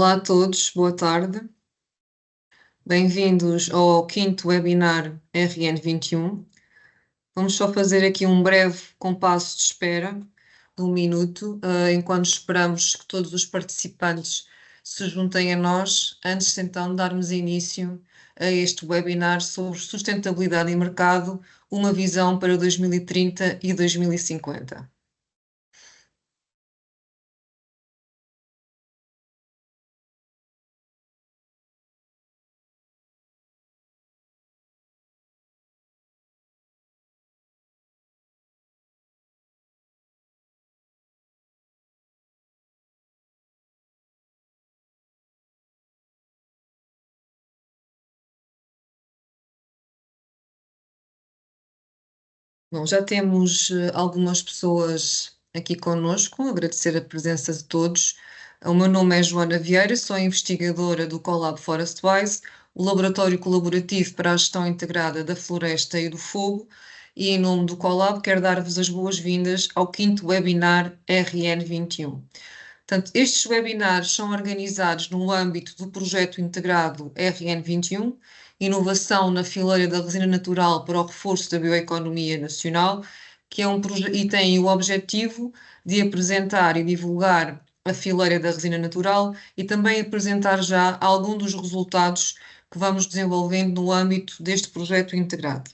Olá a todos, boa tarde. Bem-vindos ao quinto webinar RN21. Vamos só fazer aqui um breve compasso de espera, de um minuto, enquanto esperamos que todos os participantes se juntem a nós, antes então de darmos início a este webinar sobre sustentabilidade e mercado, uma visão para 2030 e 2050. Bom, já temos algumas pessoas aqui conosco, agradecer a presença de todos. O meu nome é Joana Vieira, sou investigadora do Collab Forestwise, o Laboratório Colaborativo para a Gestão Integrada da Floresta e do Fogo, e em nome do Collab quero dar-vos as boas-vindas ao quinto webinar RN21. Portanto, estes webinars são organizados no âmbito do projeto integrado RN21, Inovação na Fileira da Resina Natural para o Reforço da Bioeconomia Nacional, que é um projeto e tem o objetivo de apresentar e divulgar a fileira da resina natural e também apresentar já algum dos resultados que vamos desenvolvendo no âmbito deste projeto integrado.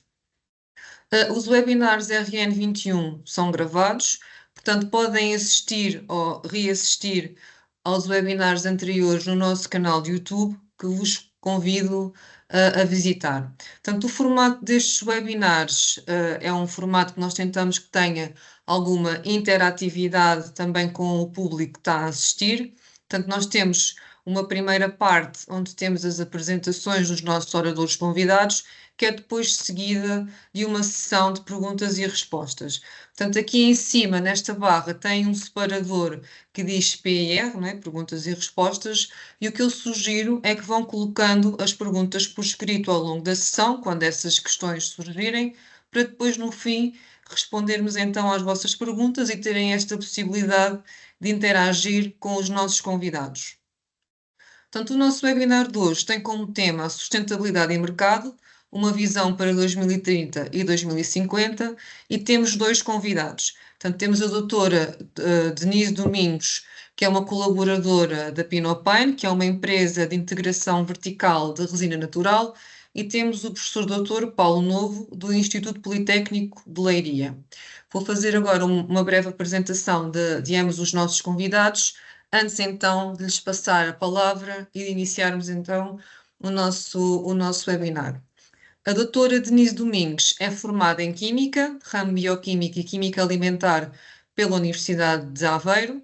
Os webinars RN21 são gravados, portanto, podem assistir ou reassistir aos webinars anteriores no nosso canal de YouTube, que vos convido a visitar. Portanto, o formato destes webinars é um formato que nós tentamos que tenha alguma interatividade também com o público que está a assistir. Portanto, nós temos uma primeira parte onde temos as apresentações dos nossos oradores convidados, que é depois seguida de uma sessão de perguntas e respostas. Portanto, aqui em cima, nesta barra, tem um separador que diz PIR, né, perguntas e respostas, e o que eu sugiro é que vão colocando as perguntas por escrito ao longo da sessão, quando essas questões surgirem, para depois, no fim, respondermos então às vossas perguntas e terem esta possibilidade de interagir com os nossos convidados. Portanto, o nosso webinar de hoje tem como tema a sustentabilidade e mercado, uma visão para 2030 e 2050, e temos dois convidados. Portanto, temos a doutora Denise Domingos, que é uma colaboradora da Pinopine, que é uma empresa de integração vertical de resina natural, e temos o professor doutor Paulo Novo, do Instituto Politécnico de Leiria. Vou fazer agora uma breve apresentação de ambos os nossos convidados, antes então de lhes passar a palavra e de iniciarmos então o nosso webinar. A doutora Denise Domingos é formada em Química, ramo Bioquímica e Química Alimentar pela Universidade de Aveiro,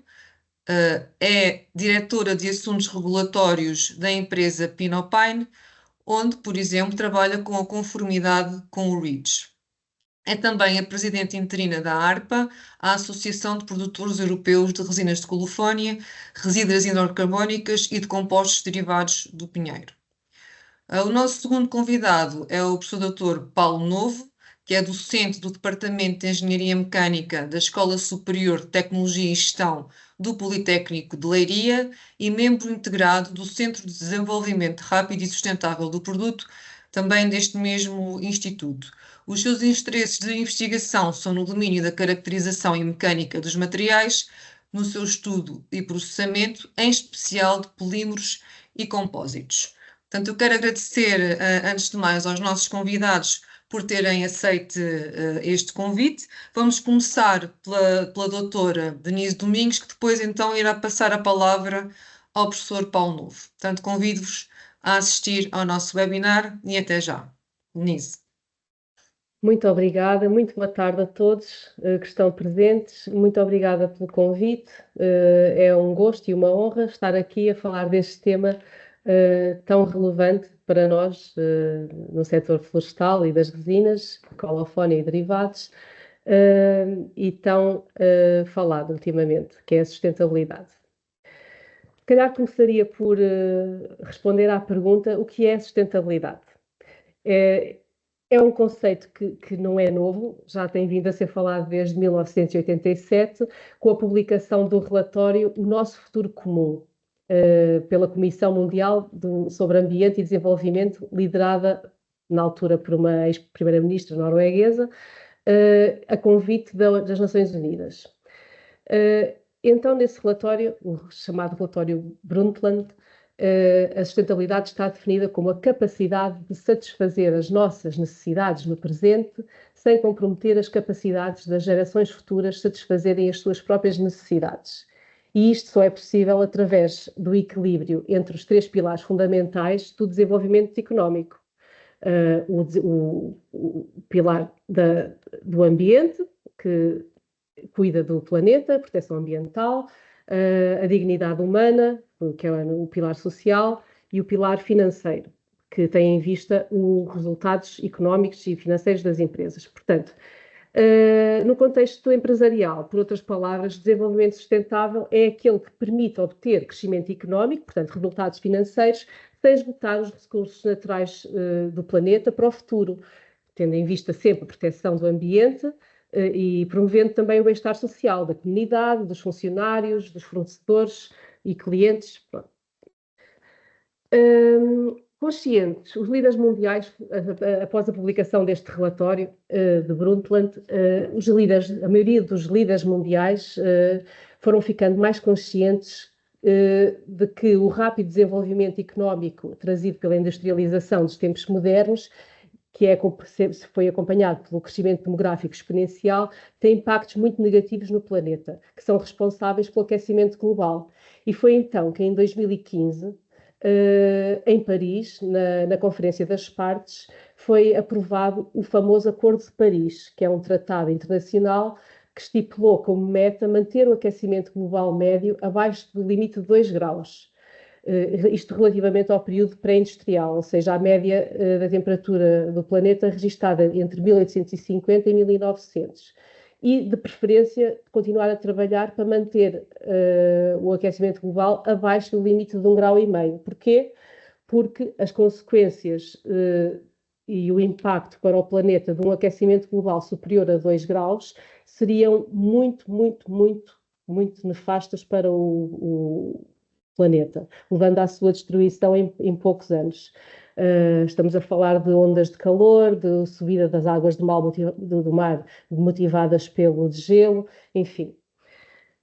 é diretora de assuntos regulatórios da empresa Pinopine, onde, por exemplo, trabalha com a conformidade com o REACH. É também a presidente interina da ARPA, a Associação de Produtores Europeus de Resinas de Colofónia, resíduos hidrocarbónicas e de compostos derivados do pinheiro. O nosso segundo convidado é o professor Dr. Paulo Novo, que é docente do Departamento de Engenharia Mecânica da Escola Superior de Tecnologia e Gestão do Politécnico de Leiria e membro integrado do Centro de Desenvolvimento Rápido e Sustentável do Produto, também deste mesmo instituto. Os seus interesses de investigação são no domínio da caracterização e mecânica dos materiais, no seu estudo e processamento, em especial de polímeros e compósitos. Portanto, eu quero agradecer, antes de mais, aos nossos convidados por terem aceito este convite. Vamos começar pela doutora Denise Domingos, que depois então irá passar a palavra ao professor Paulo Novo. Portanto, convido-vos a assistir ao nosso webinar e até já. Denise. Muito obrigada, muito boa tarde a todos que estão presentes. Muito obrigada pelo convite. É um gosto e uma honra estar aqui a falar deste tema tão relevante para nós no setor florestal e das resinas, colofónia e derivados, e tão falado ultimamente, que é a sustentabilidade. Se calhar começaria por responder à pergunta: o que é sustentabilidade? É um conceito que não é novo, já tem vindo a ser falado desde 1987, com a publicação do relatório O Nosso Futuro Comum, pela Comissão Mundial sobre Ambiente e Desenvolvimento, liderada na altura por uma ex-primeira-ministra norueguesa, a convite das Nações Unidas. Então, nesse relatório, o chamado relatório Brundtland, a sustentabilidade está definida como a capacidade de satisfazer as nossas necessidades no presente, sem comprometer as capacidades das gerações futuras satisfazerem as suas próprias necessidades. E isto só é possível através do equilíbrio entre os três pilares fundamentais do desenvolvimento económico. O pilar do ambiente, que cuida do planeta, proteção ambiental, a dignidade humana, que é o pilar social, e o pilar financeiro, que tem em vista os resultados económicos e financeiros das empresas. Portanto, no contexto empresarial, por outras palavras, desenvolvimento sustentável é aquele que permite obter crescimento económico, portanto, resultados financeiros, sem esgotar os recursos naturais do planeta para o futuro, tendo em vista sempre a proteção do ambiente e promovendo também o bem-estar social da comunidade, dos funcionários, dos fornecedores e clientes. Conscientes, os líderes mundiais, após a publicação deste relatório de Brundtland, a maioria dos líderes mundiais foram ficando mais conscientes de que o rápido desenvolvimento económico trazido pela industrialização dos tempos modernos, que foi acompanhado pelo crescimento demográfico exponencial, tem impactos muito negativos no planeta, que são responsáveis pelo aquecimento global. E foi então que, em 2015, em Paris, na Conferência das Partes, foi aprovado o famoso Acordo de Paris, que é um tratado internacional que estipulou como meta manter o aquecimento global médio abaixo do limite de 2 graus. Isto relativamente ao período pré-industrial, ou seja, a média da temperatura do planeta registada entre 1850 e 1900. E, de preferência, continuar a trabalhar para manter o aquecimento global abaixo do limite de 1,5 graus. Porquê? Porque as consequências e o impacto para o planeta de um aquecimento global superior a 2 graus seriam muito, muito, muito, muito nefastas para o planeta, levando à sua destruição em poucos anos. Estamos a falar de ondas de calor, de subida das águas do mar motivadas pelo degelo, enfim.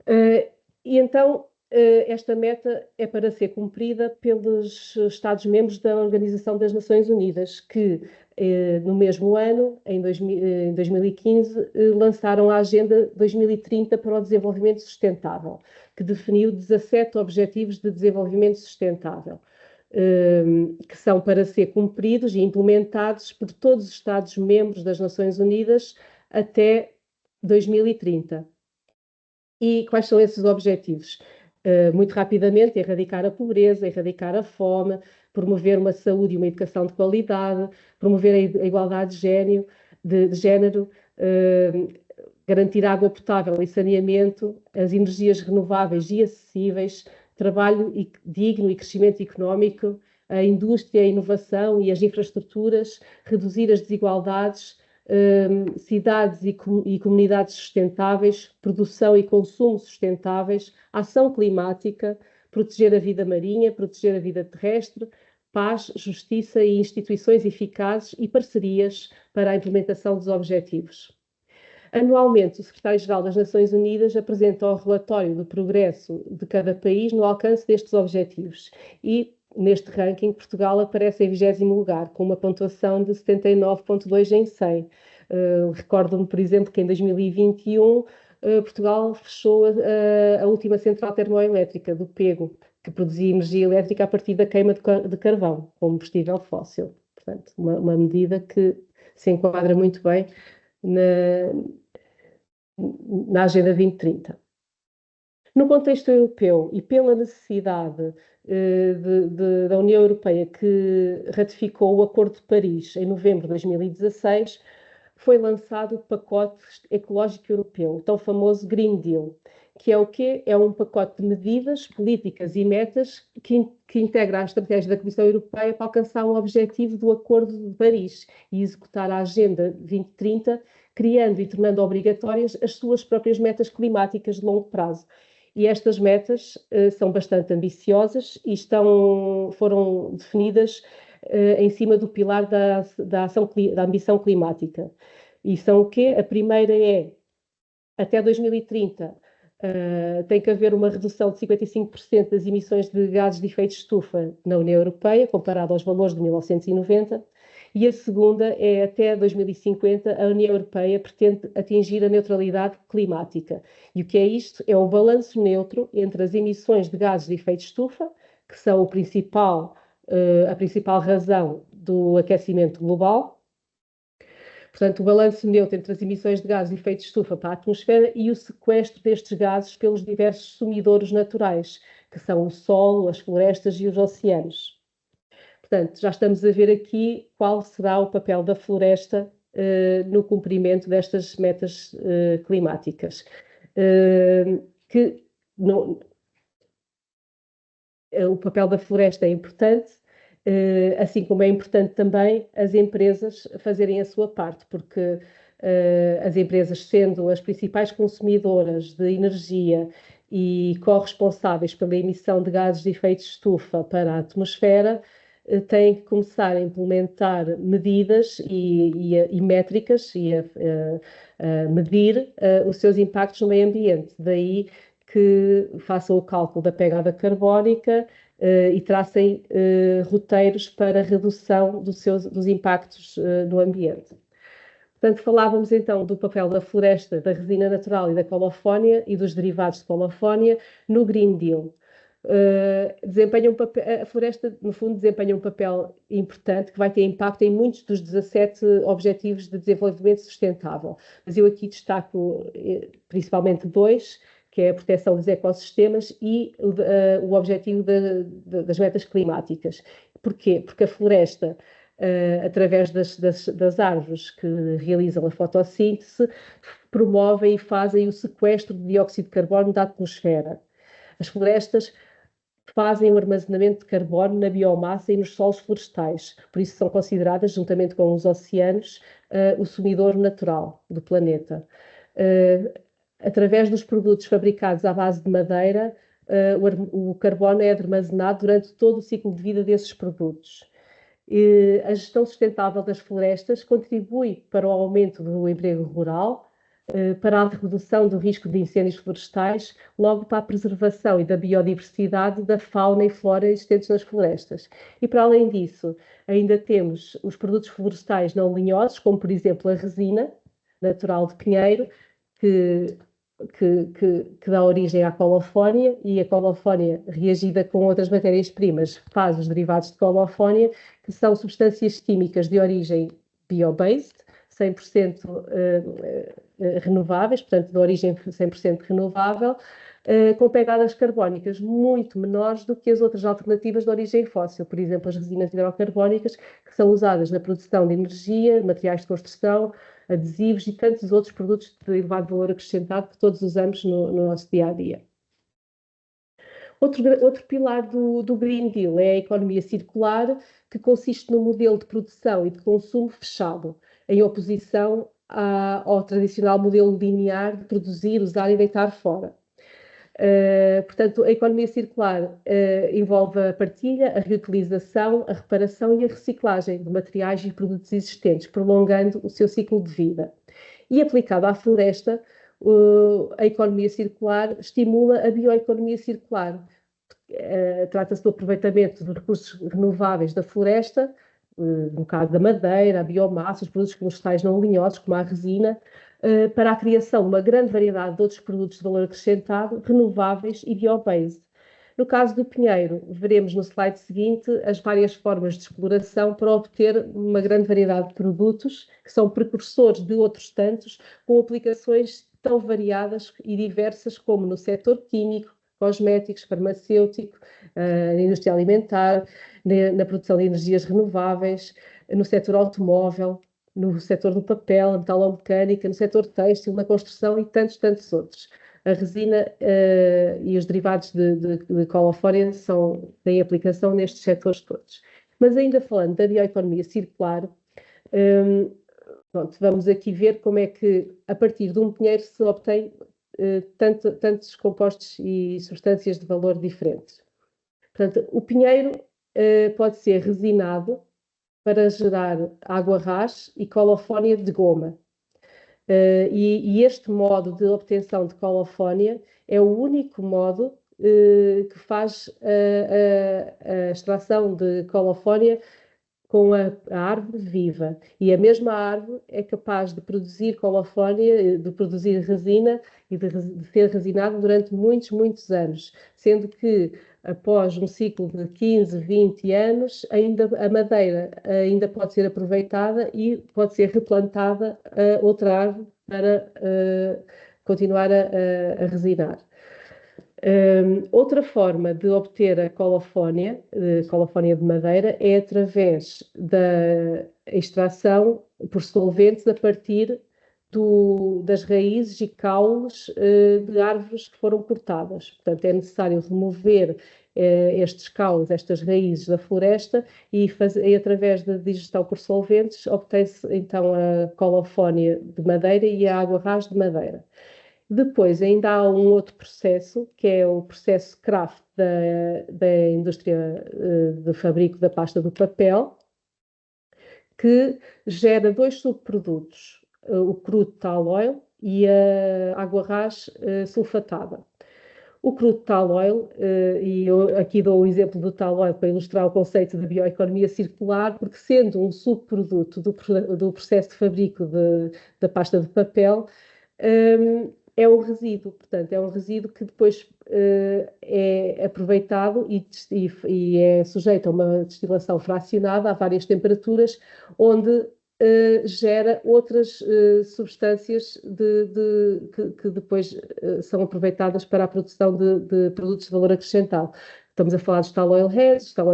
E então, esta meta é para ser cumprida pelos Estados-membros da Organização das Nações Unidas, que no mesmo ano, em 2015, lançaram a Agenda 2030 para o Desenvolvimento Sustentável, que definiu 17 Objetivos de Desenvolvimento Sustentável, que são para ser cumpridos e implementados por todos os Estados-membros das Nações Unidas até 2030. E quais são esses objetivos? Muito rapidamente, erradicar a pobreza, erradicar a fome, promover uma saúde e uma educação de qualidade, promover a igualdade de género, garantir água potável e saneamento, as energias renováveis e acessíveis, trabalho digno e crescimento económico, a indústria, a inovação e as infraestruturas, reduzir as desigualdades, cidades e comunidades sustentáveis, produção e consumo sustentáveis, ação climática, proteger a vida marinha, proteger a vida terrestre, paz, justiça e instituições eficazes e parcerias para a implementação dos objetivos. Anualmente, o Secretário-Geral das Nações Unidas apresenta o relatório do progresso de cada país no alcance destes objetivos e, neste ranking, Portugal aparece em 20º lugar, com uma pontuação de 79,2 em 100. Recordo-me, por exemplo, que em 2021 Portugal fechou a última central termoelétrica do Pego, que produzia energia elétrica a partir da queima de carvão, como combustível fóssil. Portanto, uma medida que se enquadra muito bem na Agenda 2030. No contexto europeu e pela necessidade da União Europeia, que ratificou o Acordo de Paris em novembro de 2016, foi lançado o Pacote Ecológico Europeu, o tão famoso Green Deal, que é o quê? É um pacote de medidas, políticas e metas que integra a estratégia da Comissão Europeia para alcançar o objetivo do Acordo de Paris e executar a Agenda 2030, criando e tornando obrigatórias as suas próprias metas climáticas de longo prazo. E estas metas são bastante ambiciosas e foram definidas em cima do pilar da ambição climática. E são o quê? A primeira é, até 2030, tem que haver uma redução de 55% das emissões de gases de efeito de estufa na União Europeia, comparado aos valores de 1990. E a segunda é, até 2050, a União Europeia pretende atingir a neutralidade climática. E o que é isto? É o balanço neutro entre as emissões de gases de efeito de estufa, que são a principal razão do aquecimento global. Portanto, o balanço neutro entre as emissões de gases de efeito de estufa para a atmosfera e o sequestro destes gases pelos diversos sumidouros naturais, que são o solo, as florestas e os oceanos. Portanto, já estamos a ver aqui qual será o papel da floresta no cumprimento destas metas climáticas. O papel da floresta é importante, assim como é importante também as empresas fazerem a sua parte, porque as empresas, sendo as principais consumidoras de energia e corresponsáveis pela emissão de gases de efeito de estufa para a atmosfera, têm que começar a implementar medidas e métricas e a medir os seus impactos no meio ambiente. Daí que façam o cálculo da pegada carbónica e tracem roteiros para a redução dos impactos no ambiente. Portanto, falávamos então do papel da floresta, da resina natural e da colofónia e dos derivados de colofónia no Green Deal. A floresta, no fundo, desempenha um papel importante que vai ter impacto em muitos dos 17 Objetivos de Desenvolvimento Sustentável. Mas eu aqui destaco principalmente dois, que é a proteção dos ecossistemas e o objetivo das metas climáticas. Porquê? Porque a floresta, através das árvores que realizam a fotossíntese, promovem e fazem o sequestro de dióxido de carbono da atmosfera. As florestas fazem o armazenamento de carbono na biomassa e nos solos florestais, por isso são consideradas, juntamente com os oceanos, o sumidor natural do planeta. Através dos produtos fabricados à base de madeira, o carbono é armazenado durante todo o ciclo de vida desses produtos. A gestão sustentável das florestas contribui para o aumento do emprego rural, para a redução do risco de incêndios florestais, logo para a preservação e da biodiversidade da fauna e flora existentes nas florestas. E para além disso, ainda temos os produtos florestais não lenhosos, como por exemplo a resina natural de pinheiro, que dá origem à colofónia, e a colofónia, reagida com outras matérias-primas, faz os derivados de colofónia, que são substâncias químicas de origem bio-based, 100% renováveis, portanto, de origem 100% renovável, com pegadas carbónicas muito menores do que as outras alternativas de origem fóssil, por exemplo, as resinas hidrocarbónicas, que são usadas na produção de energia, materiais de construção, adesivos e tantos outros produtos de elevado valor acrescentado que todos usamos no nosso dia-a-dia. Outro pilar do Green Deal é a economia circular, que consiste num modelo de produção e de consumo fechado, em oposição ao tradicional modelo linear de produzir, usar e deitar fora. Portanto, a economia circular envolve a partilha, a reutilização, a reparação e a reciclagem de materiais e produtos existentes, prolongando o seu ciclo de vida. E aplicada à floresta, a economia circular estimula a bioeconomia circular. Trata-se do aproveitamento dos recursos renováveis da floresta, no caso da madeira, a biomassa, os produtos florestais não lenhosos, como a resina, para a criação de uma grande variedade de outros produtos de valor acrescentado, renováveis e bio-based. No caso do pinheiro, veremos no slide seguinte as várias formas de exploração para obter uma grande variedade de produtos que são precursores de outros tantos, com aplicações tão variadas e diversas como no setor químico, cosméticos, farmacêutico, na indústria alimentar, na produção de energias renováveis, no setor automóvel, no setor do papel, metalomecânica, no setor têxtil, na construção e tantos outros. A resina e os derivados de colofónia têm aplicação nestes setores todos. Mas ainda falando da bioeconomia circular, vamos aqui ver como é que, a partir de um pinheiro, se obtém tantos compostos e substâncias de valor diferentes. Portanto, o pinheiro pode ser resinado para gerar água ras e colofónia de goma. E este modo de obtenção de colofónia é o único modo que faz a extração de colofónia com a árvore viva. E a mesma árvore é capaz de produzir colofónia, de produzir resina e de ser resinada durante muitos, muitos anos, sendo que após um ciclo de 15, 20 anos, a madeira ainda pode ser aproveitada e pode ser replantada a outra árvore para continuar a resinar. Outra forma de obter a colofónia de madeira, é através da extração por solventes a partir das raízes e caules de árvores que foram cortadas. Portanto, é necessário remover estes caules, estas raízes da floresta e através da digestão por solventes obtém-se então a colofónia de madeira e a água ras de madeira. Depois ainda há um outro processo, que é o processo craft da indústria de fabrico da pasta do papel, que gera dois subprodutos, o crude tall oil e a água ras sulfatada. O crude tall oil, e eu aqui dou o exemplo do tall oil para ilustrar o conceito de bioeconomia circular, porque sendo um subproduto do processo de fabrico da pasta de papel, é um resíduo, portanto, é um resíduo que depois é aproveitado e é sujeito a uma destilação fracionada a várias temperaturas, onde gera outras substâncias que depois são aproveitadas para a produção de produtos de valor acrescentado. Estamos a falar dos tall oil heads, tall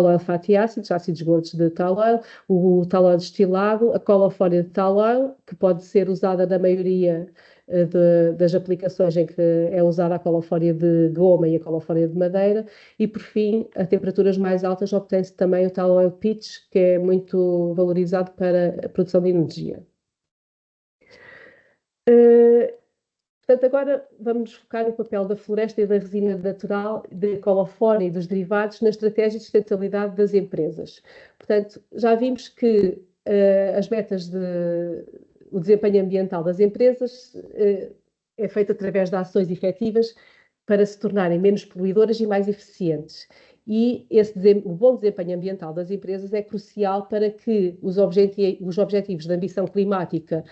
oil fatty acids, ácidos gordos de tall oil, o tall oil destilado, a colofónia de tall oil, que pode ser usada na maioria das aplicações em que é usada a colofónia de goma e a colofónia de madeira, e por fim, a temperaturas mais altas obtém-se também o tall oil pitch, que é muito valorizado para a produção de energia. Portanto, agora vamos focar no papel da floresta e da resina natural, de colofónia e dos derivados na estratégia de sustentabilidade das empresas. Portanto, já vimos que as metas o desempenho ambiental das empresas é feito através de ações efetivas para se tornarem menos poluidoras e mais eficientes. E o bom desempenho ambiental das empresas é crucial para que os objetivos de ambição climática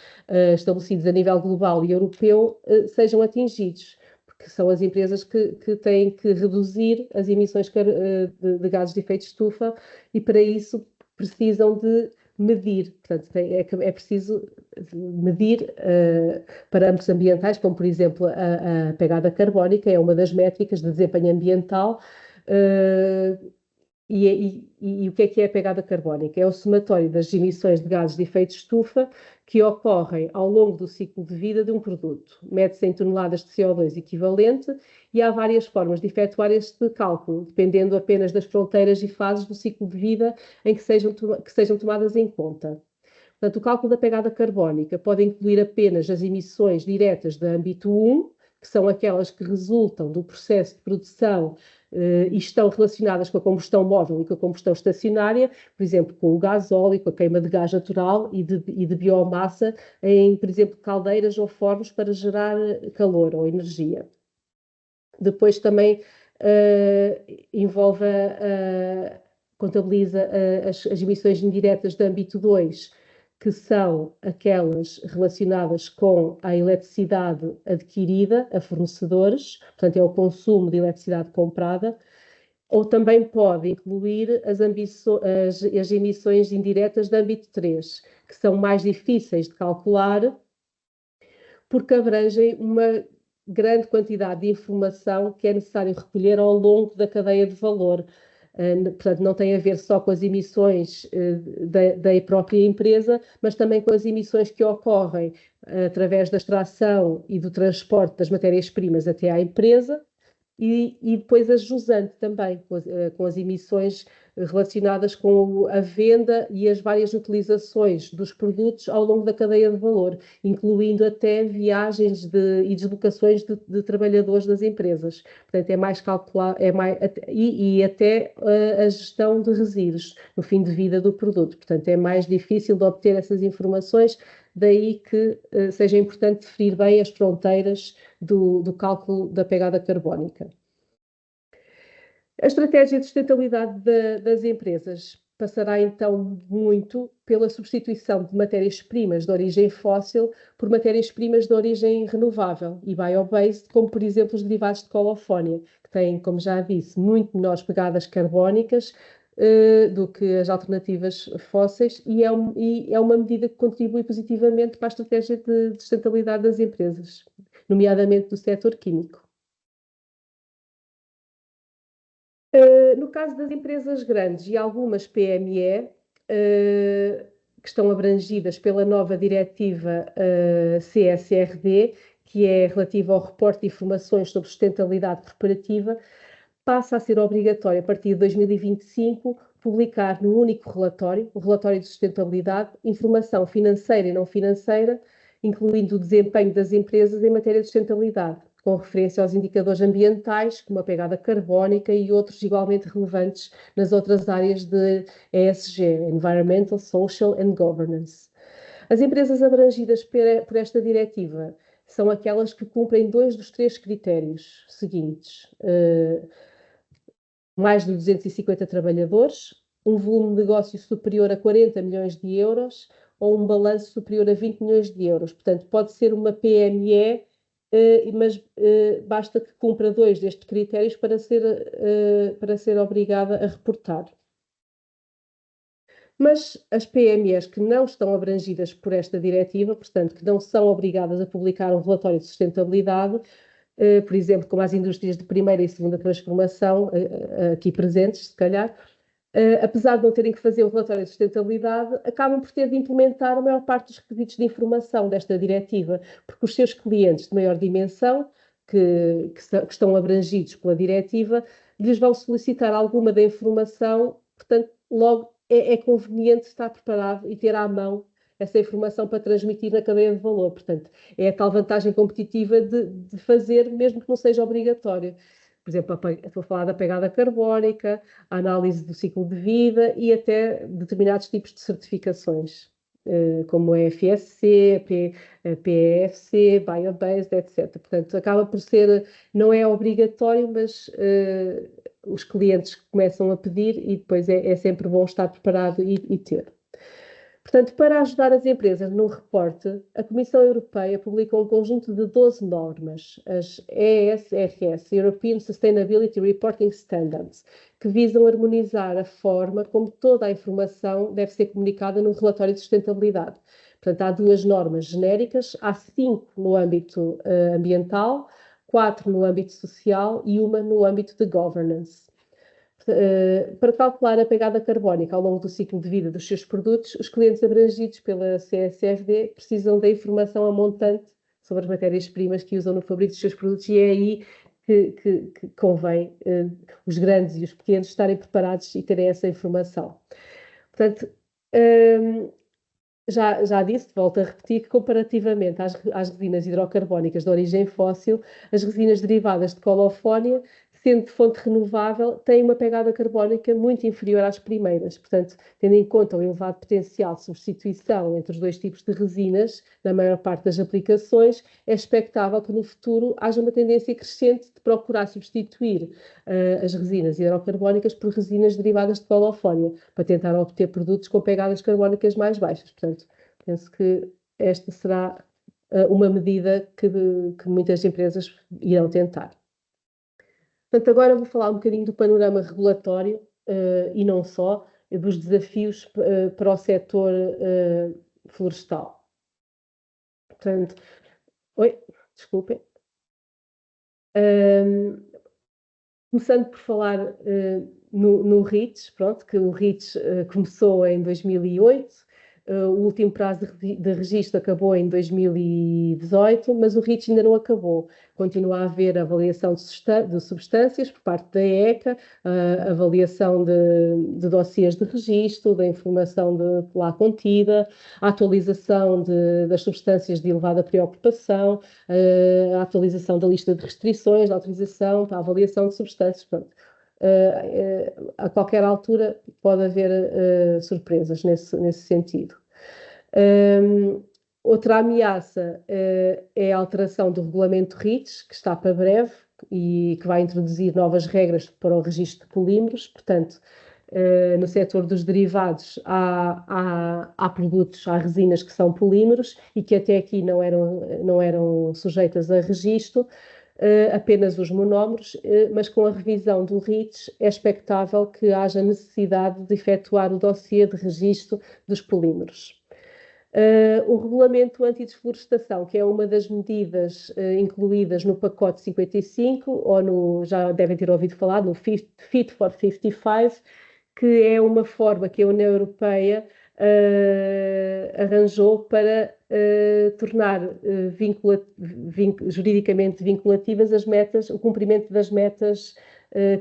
estabelecidos a nível global e europeu sejam atingidos, porque são as empresas que têm que reduzir as emissões de gases de efeito de estufa e para isso precisam de medir. Portanto, é preciso medir parâmetros ambientais, como por exemplo a pegada carbónica, é uma das métricas de desempenho ambiental. E o que é a pegada carbónica? É o somatório das emissões de gases de efeito de estufa que ocorrem ao longo do ciclo de vida de um produto. Mede-se em toneladas de CO2 equivalente e há várias formas de efetuar este cálculo, dependendo apenas das fronteiras e fases do ciclo de vida em que sejam tomadas em conta. Portanto, o cálculo da pegada carbónica pode incluir apenas as emissões diretas de âmbito 1, que são aquelas que resultam do processo de produção e estão relacionadas com a combustão móvel e com a combustão estacionária, por exemplo, com o gasóleo, com a queima de gás natural e de biomassa em, por exemplo, caldeiras ou fornos para gerar calor ou energia. Depois também contabiliza as emissões indiretas de âmbito 2, que são aquelas relacionadas com a eletricidade adquirida a fornecedores, portanto é o consumo de eletricidade comprada, ou também pode incluir as emissões indiretas de âmbito 3, que são mais difíceis de calcular, porque abrangem uma grande quantidade de informação que é necessário recolher ao longo da cadeia de valor. Portanto, não tem a ver só com as emissões da própria empresa, mas também com as emissões que ocorrem através da extração e do transporte das matérias-primas até à empresa e depois a jusante também, com as emissões relacionadas com a venda e as várias utilizações dos produtos ao longo da cadeia de valor, incluindo até viagens e deslocações de trabalhadores das empresas. Portanto, é mais calcular, e até a gestão de resíduos no fim de vida do produto. Portanto, é mais difícil de obter essas informações, daí que seja importante definir bem as fronteiras do cálculo da pegada carbónica. A estratégia de sustentabilidade das empresas passará então muito pela substituição de matérias-primas de origem fóssil por matérias-primas de origem renovável e bio-based, como por exemplo os derivados de colofónia, que têm, como já disse, muito menores pegadas carbónicas do que as alternativas fósseis e é uma medida que contribui positivamente para a estratégia de sustentabilidade das empresas, nomeadamente do setor químico. No caso das empresas grandes e algumas PME, que estão abrangidas pela nova diretiva CSRD, que é relativa ao reporte de informações sobre sustentabilidade corporativa, passa a ser obrigatório, a partir de 2025, publicar num único relatório, o relatório de sustentabilidade, informação financeira e não financeira, incluindo o desempenho das empresas em matéria de sustentabilidade, com referência aos indicadores ambientais, como a pegada carbónica e outros igualmente relevantes nas outras áreas de ESG, Environmental, Social and Governance. As empresas abrangidas por esta diretiva são aquelas que cumprem 2 dos 3 critérios seguintes: mais de 250 trabalhadores, um volume de negócio superior a 40 milhões de euros ou um balanço superior a 20 milhões de euros. Portanto, pode ser uma PME, mas basta que cumpra 2 destes critérios para ser obrigada a reportar. Mas as PMEs que não estão abrangidas por esta diretiva, portanto, que não são obrigadas a publicar um relatório de sustentabilidade, por exemplo, como as indústrias de primeira e segunda transformação, aqui presentes, se calhar, apesar de não terem que fazer um relatório de sustentabilidade, acabam por ter de implementar a maior parte dos requisitos de informação desta diretiva, porque os seus clientes de maior dimensão, que estão abrangidos pela diretiva, lhes vão solicitar alguma da informação, portanto, logo é conveniente estar preparado e ter à mão essa informação para transmitir na cadeia de valor. Portanto, é a tal vantagem competitiva de fazer, mesmo que não seja obrigatório. Por exemplo, estou a falar da pegada carbónica, a análise do ciclo de vida e até determinados tipos de certificações, como a FSC, PEFC, Biobased, etc. Portanto, acaba por ser, não é obrigatório, mas os clientes começam a pedir e depois é sempre bom estar preparado e ter. Portanto, para ajudar as empresas no reporte, a Comissão Europeia publicou um conjunto de 12 normas, as ESRS, European Sustainability Reporting Standards, que visam harmonizar a forma como toda a informação deve ser comunicada no relatório de sustentabilidade. Portanto, há 2 normas genéricas, há 5 no âmbito ambiental, 4 no âmbito social e 1 no âmbito de governance. Para calcular a pegada carbónica ao longo do ciclo de vida dos seus produtos, os clientes abrangidos pela CSRD precisam da informação a montante sobre as matérias-primas que usam no fabrico dos seus produtos e é aí que convém os grandes e os pequenos estarem preparados e terem essa informação. Portanto, já disse, volto a repetir, que comparativamente às resinas hidrocarbónicas de origem fóssil, as resinas derivadas de colofónia, sendo de fonte renovável, têm uma pegada carbónica muito inferior às primeiras. Portanto, tendo em conta o elevado potencial de substituição entre os 2 tipos de resinas, na maior parte das aplicações, é expectável que no futuro haja uma tendência crescente de procurar substituir as resinas hidrocarbónicas por resinas derivadas de colofónia, para tentar obter produtos com pegadas carbónicas mais baixas. Portanto, penso que esta será uma medida que muitas empresas irão tentar. Portanto, agora vou falar um bocadinho do panorama regulatório e não só, dos desafios para o setor florestal. Portanto, desculpem. Começando por falar no REACH, pronto, que o REACH começou em 2008, O último prazo de registro acabou em 2018, mas o REACH ainda não acabou. Continua a haver avaliação de substâncias por parte da ECA, avaliação de dossiês de registro, da informação lá contida, a atualização das substâncias de elevada preocupação, a atualização da lista de restrições, a autorização, a avaliação de substâncias. Portanto, a qualquer altura pode haver surpresas nesse sentido. Outra ameaça é a alteração do regulamento REACH, que está para breve e que vai introduzir novas regras para o registro de polímeros. Portanto, no setor dos derivados há produtos, há resinas que são polímeros e que até aqui não eram sujeitas a registro, apenas os monómeros, mas com a revisão do REACH é expectável que haja necessidade de efetuar o dossiê de registro dos polímeros. O regulamento antidesflorestação, que é uma das medidas incluídas no pacote 55, ou já devem ter ouvido falar, no Fit for 55, que é uma forma que a União Europeia arranjou para tornar juridicamente vinculativas o cumprimento das metas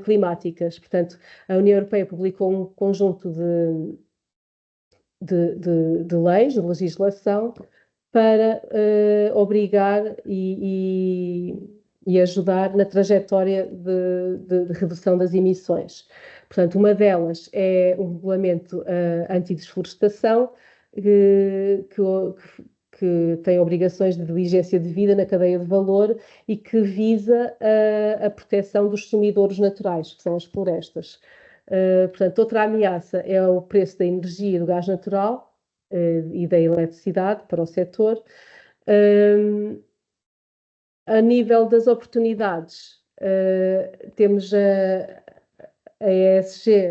climáticas. Portanto, a União Europeia publicou um conjunto de leis, de legislação, para obrigar e ajudar na trajetória de redução das emissões. Portanto, uma delas é o regulamento antidesflorestação, que tem obrigações de diligência devida na cadeia de valor e que visa a proteção dos sumidouros naturais, que são as florestas. Portanto, outra ameaça é o preço da energia e do gás natural e da eletricidade para o setor. A nível das oportunidades, temos a ESG,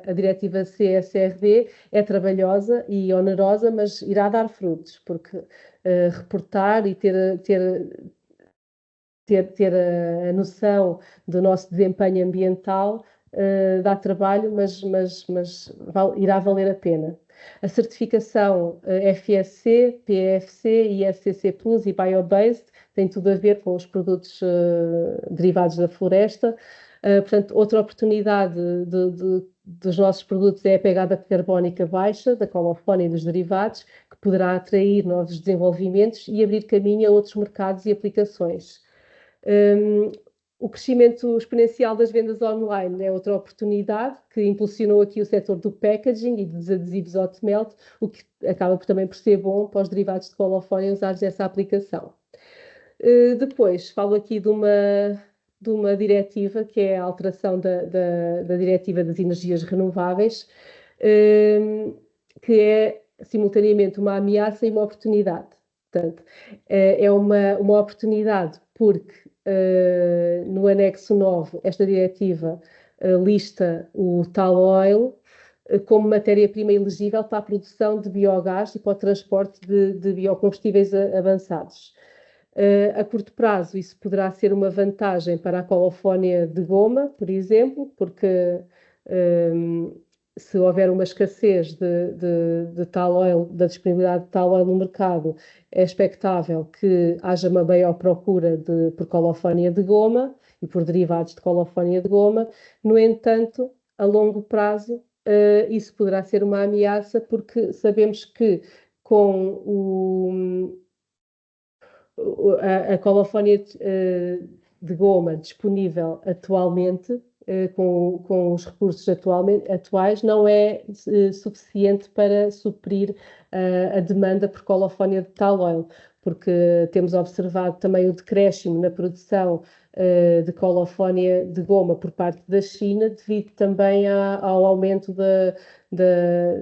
a diretiva CSRD, é trabalhosa e onerosa, mas irá dar frutos, porque reportar e ter a noção do nosso desempenho ambiental dá trabalho, mas irá valer a pena. A certificação FSC, PEFC, ISCC Plus e Biobased tem tudo a ver com os produtos derivados da floresta. Portanto, outra oportunidade dos nossos produtos é a pegada carbónica baixa, da colofónia e dos derivados, que poderá atrair novos desenvolvimentos e abrir caminho a outros mercados e aplicações. O crescimento exponencial das vendas online é outra oportunidade que impulsionou aqui o setor do packaging e dos adesivos hot melt, o que acaba também por ser bom para os derivados de colofónia usados nessa aplicação. Depois, falo aqui de uma diretiva, que é a alteração da Diretiva das Energias Renováveis, que é simultaneamente uma ameaça e uma oportunidade. Portanto, é uma oportunidade porque no anexo 9, esta diretiva lista o tall oil como matéria-prima elegível para a produção de biogás e para o transporte de biocombustíveis avançados. A curto prazo, isso poderá ser uma vantagem para a colofónia de goma, por exemplo, porque se houver uma escassez de tall oil, da disponibilidade de tall oil no mercado, é expectável que haja uma maior procura por colofónia de goma e por derivados de colofónia de goma. No entanto, a longo prazo, isso poderá ser uma ameaça, porque sabemos que com a colofónia de goma disponível atualmente, com os recursos atuais, não é suficiente para suprir a demanda por colofónia de tall oil, porque temos observado também o decréscimo na produção de colofónia de goma por parte da China, devido também ao aumento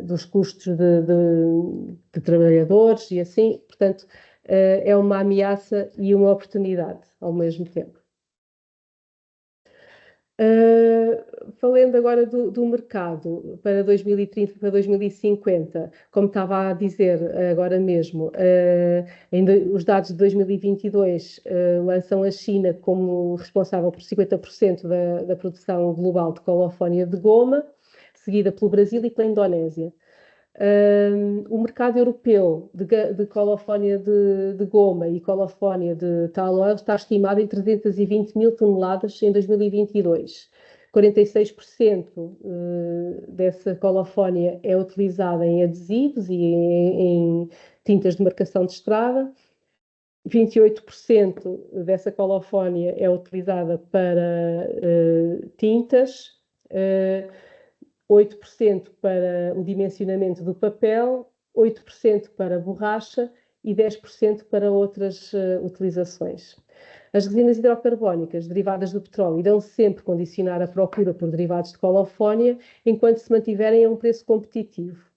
dos custos de trabalhadores e assim. Portanto, é uma ameaça e uma oportunidade ao mesmo tempo. Falando agora do mercado para 2030 para 2050, como estava a dizer agora mesmo, os dados de 2022 lançam a China como responsável por 50% da produção global de colofónia de goma, seguida pelo Brasil e pela Indonésia. O mercado europeu de colofónia de goma e colofónia de tall oil está estimado em 320 mil toneladas em 2022. 46% dessa colofónia é utilizada em adesivos e em tintas de marcação de estrada. 28% dessa colofónia é utilizada para tintas, 8% para o dimensionamento do papel, 8% para borracha e 10% para outras utilizações. As resinas hidrocarbónicas derivadas do petróleo irão sempre condicionar a procura por derivados de colofónia enquanto se mantiverem a um preço competitivo.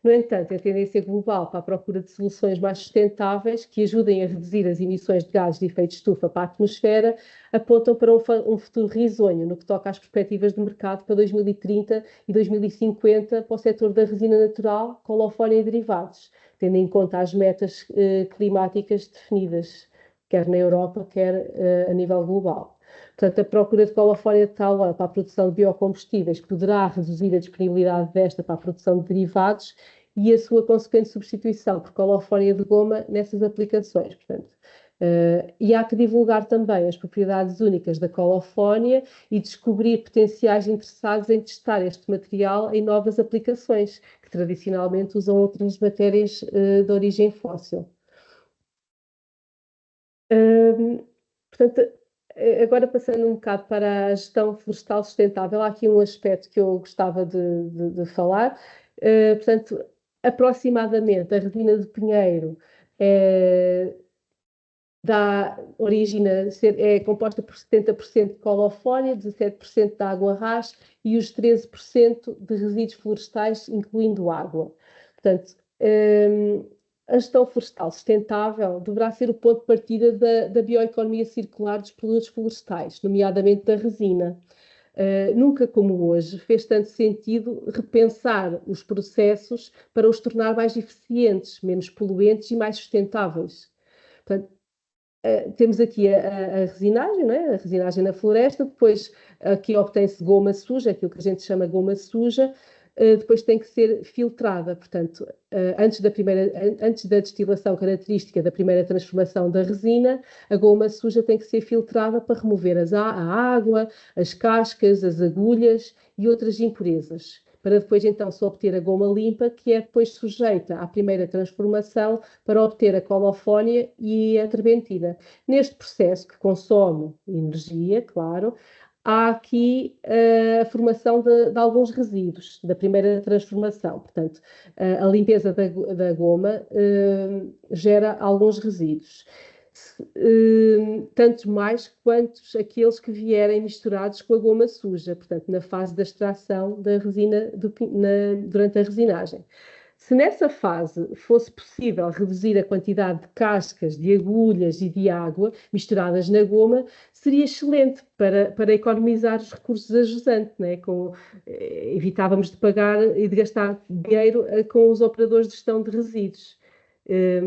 No entanto, a tendência global para a procura de soluções mais sustentáveis que ajudem a reduzir as emissões de gases de efeito de estufa para a atmosfera apontam para um futuro risonho no que toca às perspectivas de mercado para 2030 e 2050 para o setor da resina natural, colofónia e derivados, tendo em conta as metas climáticas definidas, quer na Europa, quer a nível global. Portanto, a procura de colofónia de tall oil para a produção de biocombustíveis poderá reduzir a disponibilidade desta para a produção de derivados e a sua consequente substituição por colofónia de goma nessas aplicações. Portanto, e há que divulgar também as propriedades únicas da colofónia e descobrir potenciais interessados em testar este material em novas aplicações, que tradicionalmente usam outras matérias de origem fóssil. Portanto, agora passando um bocado para a gestão florestal sustentável, há aqui um aspecto que eu gostava de falar. Portanto, aproximadamente a resina de pinheiro é composta por 70% de colofónia, 17% de água ras e os 13% de resíduos florestais, incluindo água. Portanto, a gestão florestal sustentável deverá ser o ponto de partida da bioeconomia circular dos produtos florestais, nomeadamente da resina. Nunca como hoje fez tanto sentido repensar os processos para os tornar mais eficientes, menos poluentes e mais sustentáveis. Portanto, temos aqui a resinagem, não é? A resinagem na floresta, depois aqui obtém-se goma suja, aquilo que a gente chama goma suja, depois tem que ser filtrada, portanto, antes da destilação característica da primeira transformação da resina, a goma suja tem que ser filtrada para remover a água, as cascas, as agulhas e outras impurezas, para depois então se obter a goma limpa, que é depois sujeita à primeira transformação para obter a colofónia e a terpentina. Neste processo, que consome energia, claro, há aqui a formação de alguns resíduos da primeira transformação. Portanto, a limpeza da goma gera alguns resíduos. Tanto mais quanto aqueles que vierem misturados com a goma suja, portanto, na fase da extração da resina durante a resinagem. Se nessa fase fosse possível reduzir a quantidade de cascas, de agulhas e de água misturadas na goma, seria excelente para economizar os recursos ajusantes, né? Evitávamos de pagar e de gastar dinheiro com os operadores de gestão de resíduos.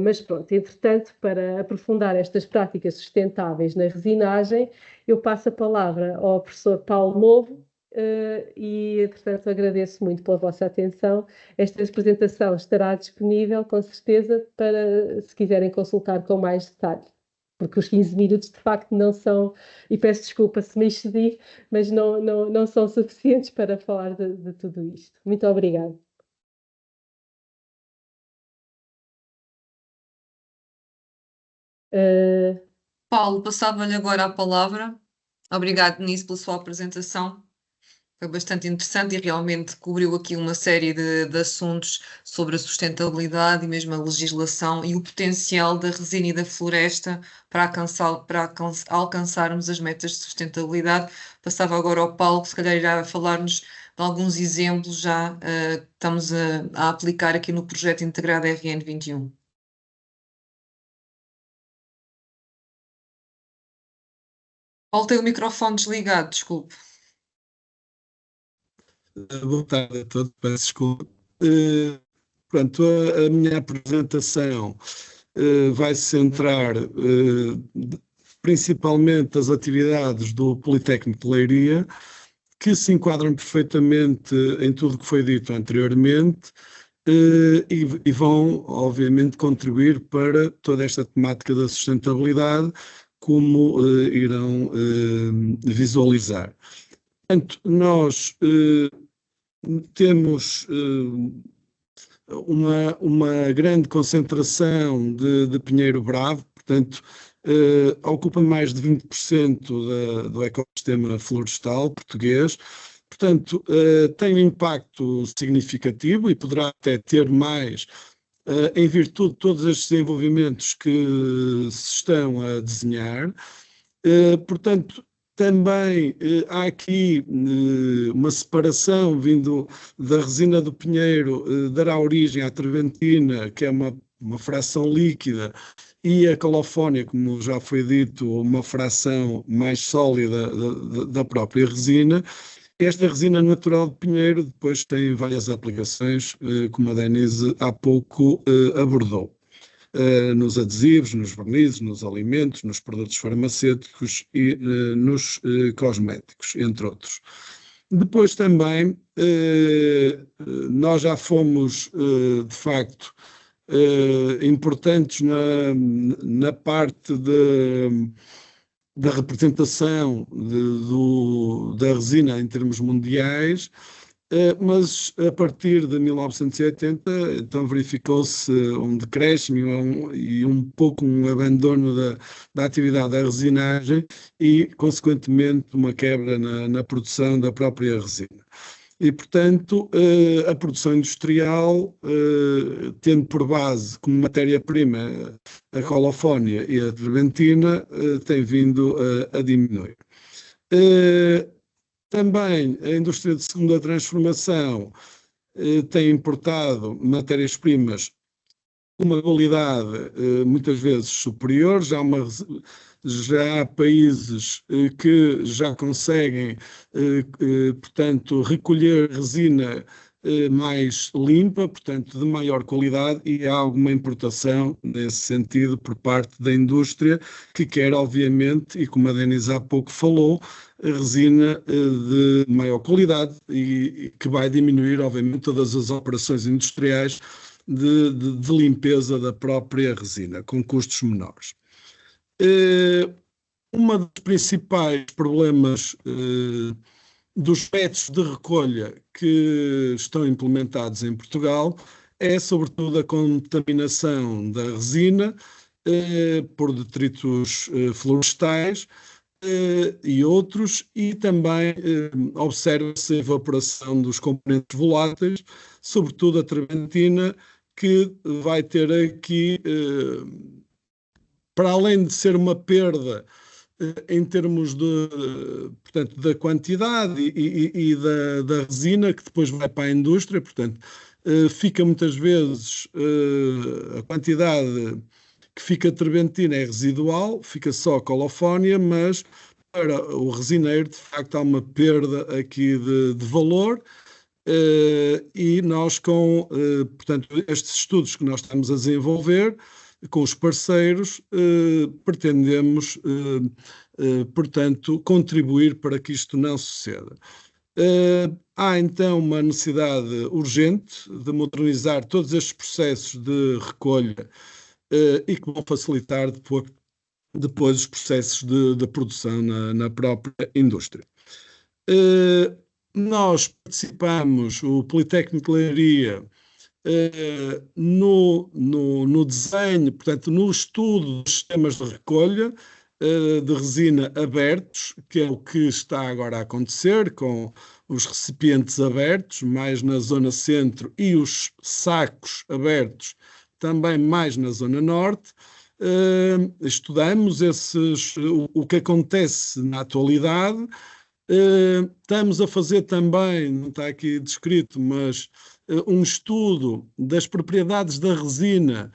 Mas pronto, entretanto, para aprofundar estas práticas sustentáveis na resinagem, eu passo a palavra ao professor Paulo Novo e, entretanto, agradeço muito pela vossa atenção. Esta apresentação estará disponível, com certeza, para se quiserem consultar com mais detalhe, porque os 15 minutos de facto não são, e peço desculpa se me excedi, mas não são suficientes para falar de tudo isto. Muito obrigada. Paulo, passava-lhe agora a palavra. Obrigado, Denise, pela sua apresentação. Foi bastante interessante e realmente cobriu aqui uma série de assuntos sobre a sustentabilidade e mesmo a legislação e o potencial da resina e da floresta para alcançarmos as metas de sustentabilidade. Passava agora ao Paulo, que se calhar irá falar-nos de alguns exemplos já que estamos a aplicar aqui no projeto integrado RN 21. Paulo tem o microfone desligado, desculpe. Boa tarde a todos, peço desculpa. Pronto, a minha apresentação vai se centrar principalmente nas atividades do Politécnico de Leiria, que se enquadram perfeitamente em tudo o que foi dito anteriormente, e vão, obviamente, contribuir para toda esta temática da sustentabilidade, como irão visualizar. Portanto, nós temos uma grande concentração de pinheiro bravo, portanto, ocupa mais de 20% do ecossistema florestal português. Portanto, tem um impacto significativo e poderá até ter mais em virtude de todos estes desenvolvimentos que se estão a desenhar. Portanto, também há aqui uma separação vindo da resina do pinheiro, dará origem à treventina, que é uma fração líquida, e a colofónia, como já foi dito, uma fração mais sólida da própria resina. Esta resina natural de pinheiro depois tem várias aplicações, como a Denise há pouco abordou. Nos adesivos, nos vernizes, nos alimentos, nos produtos farmacêuticos e nos cosméticos, entre outros. Depois também, nós já fomos, de facto, importantes na parte da representação da resina em termos mundiais, mas a partir de 1980, então verificou-se um decréscimo e um pouco um abandono da atividade da resinagem e, consequentemente, uma quebra na produção da própria resina. E, portanto, a produção industrial, tendo por base como matéria-prima a colofónia e a treventina, tem vindo a diminuir. Também a indústria de segunda transformação tem importado matérias-primas com uma qualidade muitas vezes superior. Já há países que já conseguem, portanto, recolher resina mais limpa, portanto, de maior qualidade, e há alguma importação nesse sentido por parte da indústria que quer, obviamente, e como a Denise há pouco falou, resina de maior qualidade e que vai diminuir, obviamente, todas as operações industriais de limpeza da própria resina, com custos menores. Um dos principais problemas dos métodos de recolha que estão implementados em Portugal é, sobretudo, a contaminação da resina por detritos florestais e outros, e também observa-se a evaporação dos componentes voláteis, sobretudo a treventina, que vai ter aqui, para além de ser uma perda em termos portanto, da quantidade e da resina que depois vai para a indústria, portanto, fica muitas vezes a quantidade que fica treventina é residual, fica só colofónia, mas para o resineiro, de facto, há uma perda aqui de valor. E nós portanto, estes estudos que nós estamos a desenvolver com os parceiros, pretendemos, portanto, contribuir para que isto não suceda. Há então uma necessidade urgente de modernizar todos estes processos de recolha e que vão facilitar depois os processos de produção na própria indústria. Nós participamos, o Politécnico de Leiria, no desenho, portanto, no estudo dos sistemas de recolha de resina abertos, que é o que está agora a acontecer, com os recipientes abertos, mais na zona centro, e os sacos abertos, também mais na zona norte. Estudamos o que acontece na atualidade. Estamos a fazer também, não está aqui descrito, mas um estudo das propriedades da resina,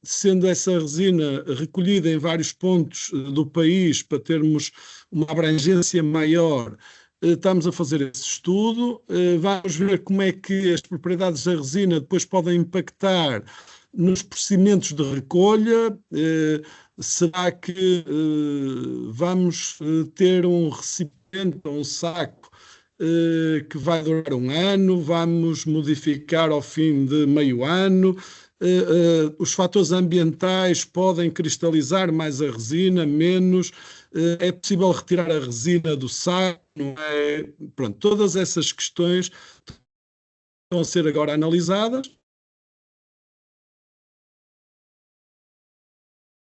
sendo essa resina recolhida em vários pontos do país para termos uma abrangência maior. Estamos a fazer esse estudo, vamos ver como é que as propriedades da resina depois podem impactar nos procedimentos de recolha. Será que vamos ter um recipiente ou um saco que vai durar um ano, vamos modificar ao fim de meio ano. Os fatores ambientais podem cristalizar mais a resina, menos. É possível retirar a resina do saco, não é? Pronto, todas essas questões estão a ser agora analisadas.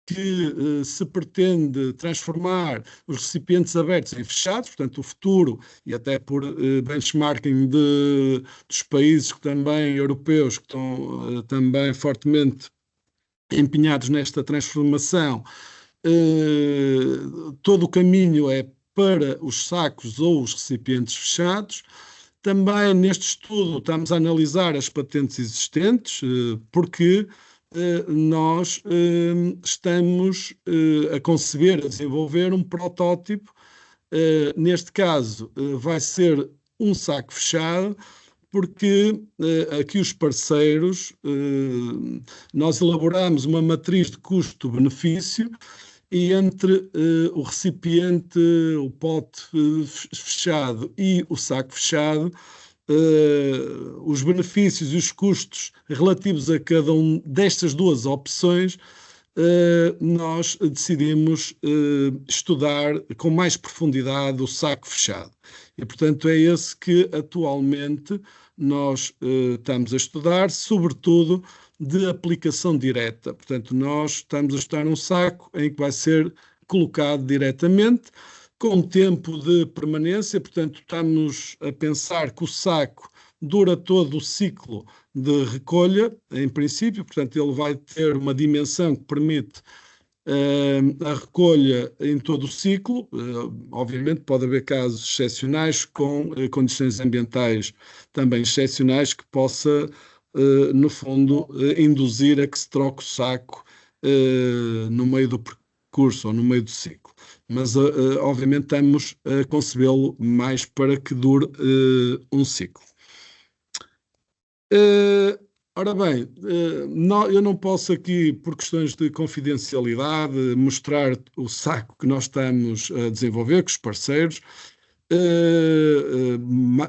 Que se pretende transformar os recipientes abertos em fechados, portanto, o futuro, e até por benchmarking dos países que também europeus, que estão também fortemente empenhados nesta transformação, todo o caminho é para os sacos ou os recipientes fechados. Também neste estudo estamos a analisar as patentes existentes, porque nós estamos a conceber, a desenvolver um protótipo. Neste caso, vai ser um saco fechado, porque aqui os parceiros, nós elaboramos uma matriz de custo-benefício e entre o recipiente, o pote fechado e o saco fechado, os benefícios e os custos relativos a cada uma destas duas opções, nós decidimos estudar com mais profundidade o saco fechado. E, portanto, é esse que atualmente nós estamos a estudar, sobretudo de aplicação direta. Portanto, nós estamos a estudar um saco em que vai ser colocado diretamente, com tempo de permanência, portanto, estamos a pensar que o saco dura todo o ciclo de recolha, em princípio, portanto, ele vai ter uma dimensão que permite a recolha em todo o ciclo. Obviamente, pode haver casos excepcionais com condições ambientais também excepcionais que possa, no fundo, induzir a que se troque o saco no meio do percurso ou no meio do ciclo. Mas, obviamente, estamos a concebê-lo mais para que dure um ciclo. Ora bem, eu não posso aqui, por questões de confidencialidade, mostrar o saco que nós estamos a desenvolver com os parceiros.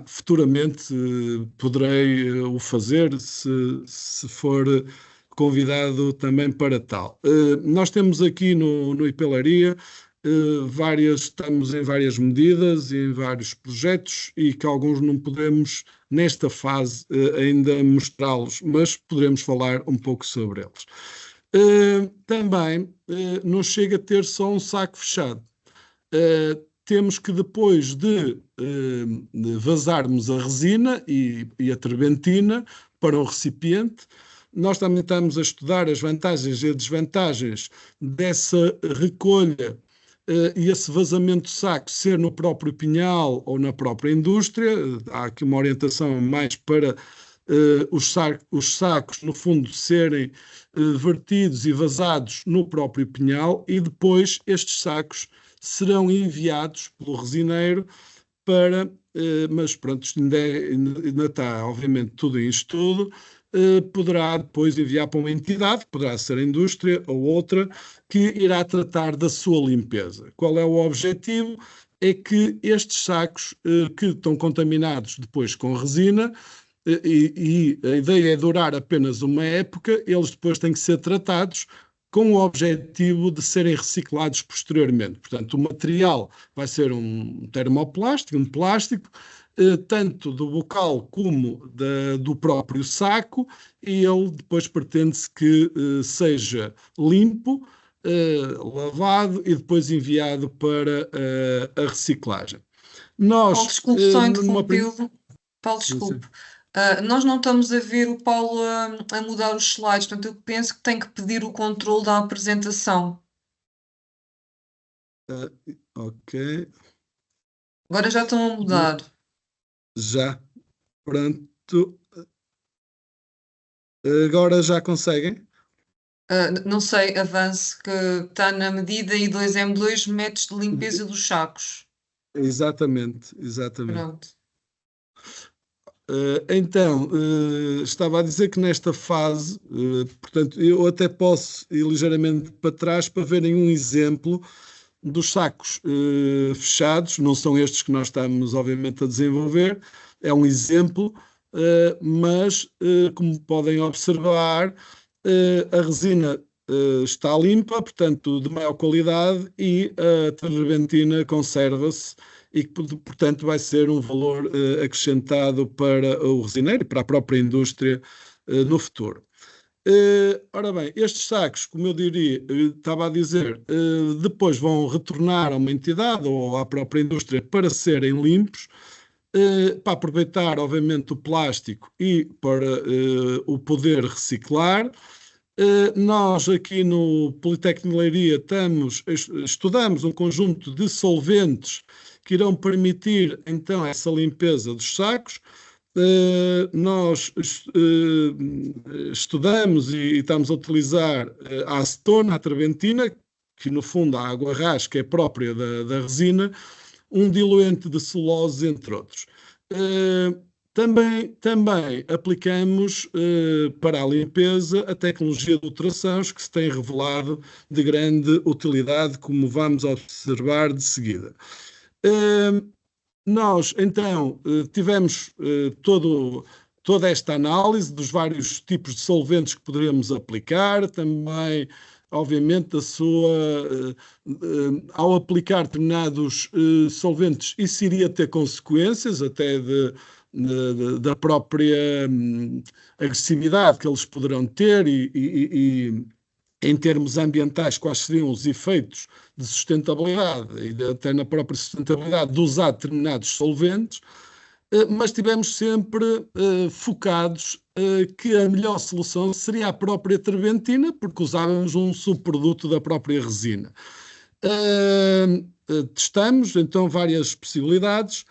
Futuramente poderei o fazer se for convidado também para tal. Nós temos aqui no Ipelaria estamos em várias medidas e em vários projetos e que alguns não podemos, nesta fase, ainda mostrá-los, mas poderemos falar um pouco sobre eles. Também não chega a ter só um saco fechado. Temos que, depois de vazarmos a resina e a terbentina para o recipiente, nós também estamos a estudar as vantagens e desvantagens dessa recolha e esse vazamento de saco ser no próprio pinhal ou na própria indústria. Há aqui uma orientação mais para os sacos, no fundo, serem vertidos e vazados no próprio pinhal, e depois estes sacos serão enviados pelo resineiro para, mas pronto, isto ainda está, obviamente, tudo em estudo. Poderá depois enviar para uma entidade, poderá ser a indústria ou outra, que irá tratar da sua limpeza. Qual é o objetivo? É que estes sacos que estão contaminados depois com resina, e a ideia é durar apenas uma época, eles depois têm que ser tratados com o objetivo de serem reciclados posteriormente. Portanto, o material vai ser um termoplástico, um plástico, tanto do bocal como do próprio saco, e ele depois pretende-se que seja limpo, lavado e depois enviado para a reciclagem. Paulo, desculpe só interrompê-lo. Paulo, desculpe. Nós não estamos a ver o Paulo a mudar os slides, portanto eu penso que tem que pedir o controle da apresentação. Ok. Agora já estão a mudar. Já. Pronto. Agora já conseguem? Não sei, avance, que está na medida e 2M2 metros de limpeza dos sacos. Exatamente, exatamente. Pronto. Então, estava a dizer que nesta fase, portanto, eu até posso ir ligeiramente para trás para verem um exemplo dos sacos fechados, não são estes que nós estamos, obviamente, a desenvolver, é um exemplo, mas, como podem observar, a resina está limpa, portanto, de maior qualidade, e a terbentina conserva-se e que, portanto, vai ser um valor acrescentado para o resineiro e para a própria indústria no futuro. Ora bem, estes sacos, como eu diria, estava a dizer, depois vão retornar a uma entidade ou à própria indústria para serem limpos, para aproveitar, obviamente, o plástico e para o poder reciclar. Nós aqui no Politécnico de Leiria estudamos um conjunto de solventes que irão permitir então essa limpeza dos sacos. Nós estudamos e estamos a utilizar a acetona, a terbentina, que no fundo a água ras, que é própria da resina, um diluente de celulose, entre outros. Também aplicamos para a limpeza a tecnologia de ultrassons, que se tem revelado de grande utilidade, como vamos observar de seguida. Nós, então, tivemos toda esta análise dos vários tipos de solventes que poderíamos aplicar, também, obviamente, ao aplicar determinados solventes, isso iria ter consequências até da própria agressividade que eles poderão ter e em termos ambientais, quais seriam os efeitos de sustentabilidade e até na própria sustentabilidade de usar determinados solventes, mas estivemos sempre focados que a melhor solução seria a própria terbentina, porque usávamos um subproduto da própria resina. Testamos então várias possibilidades,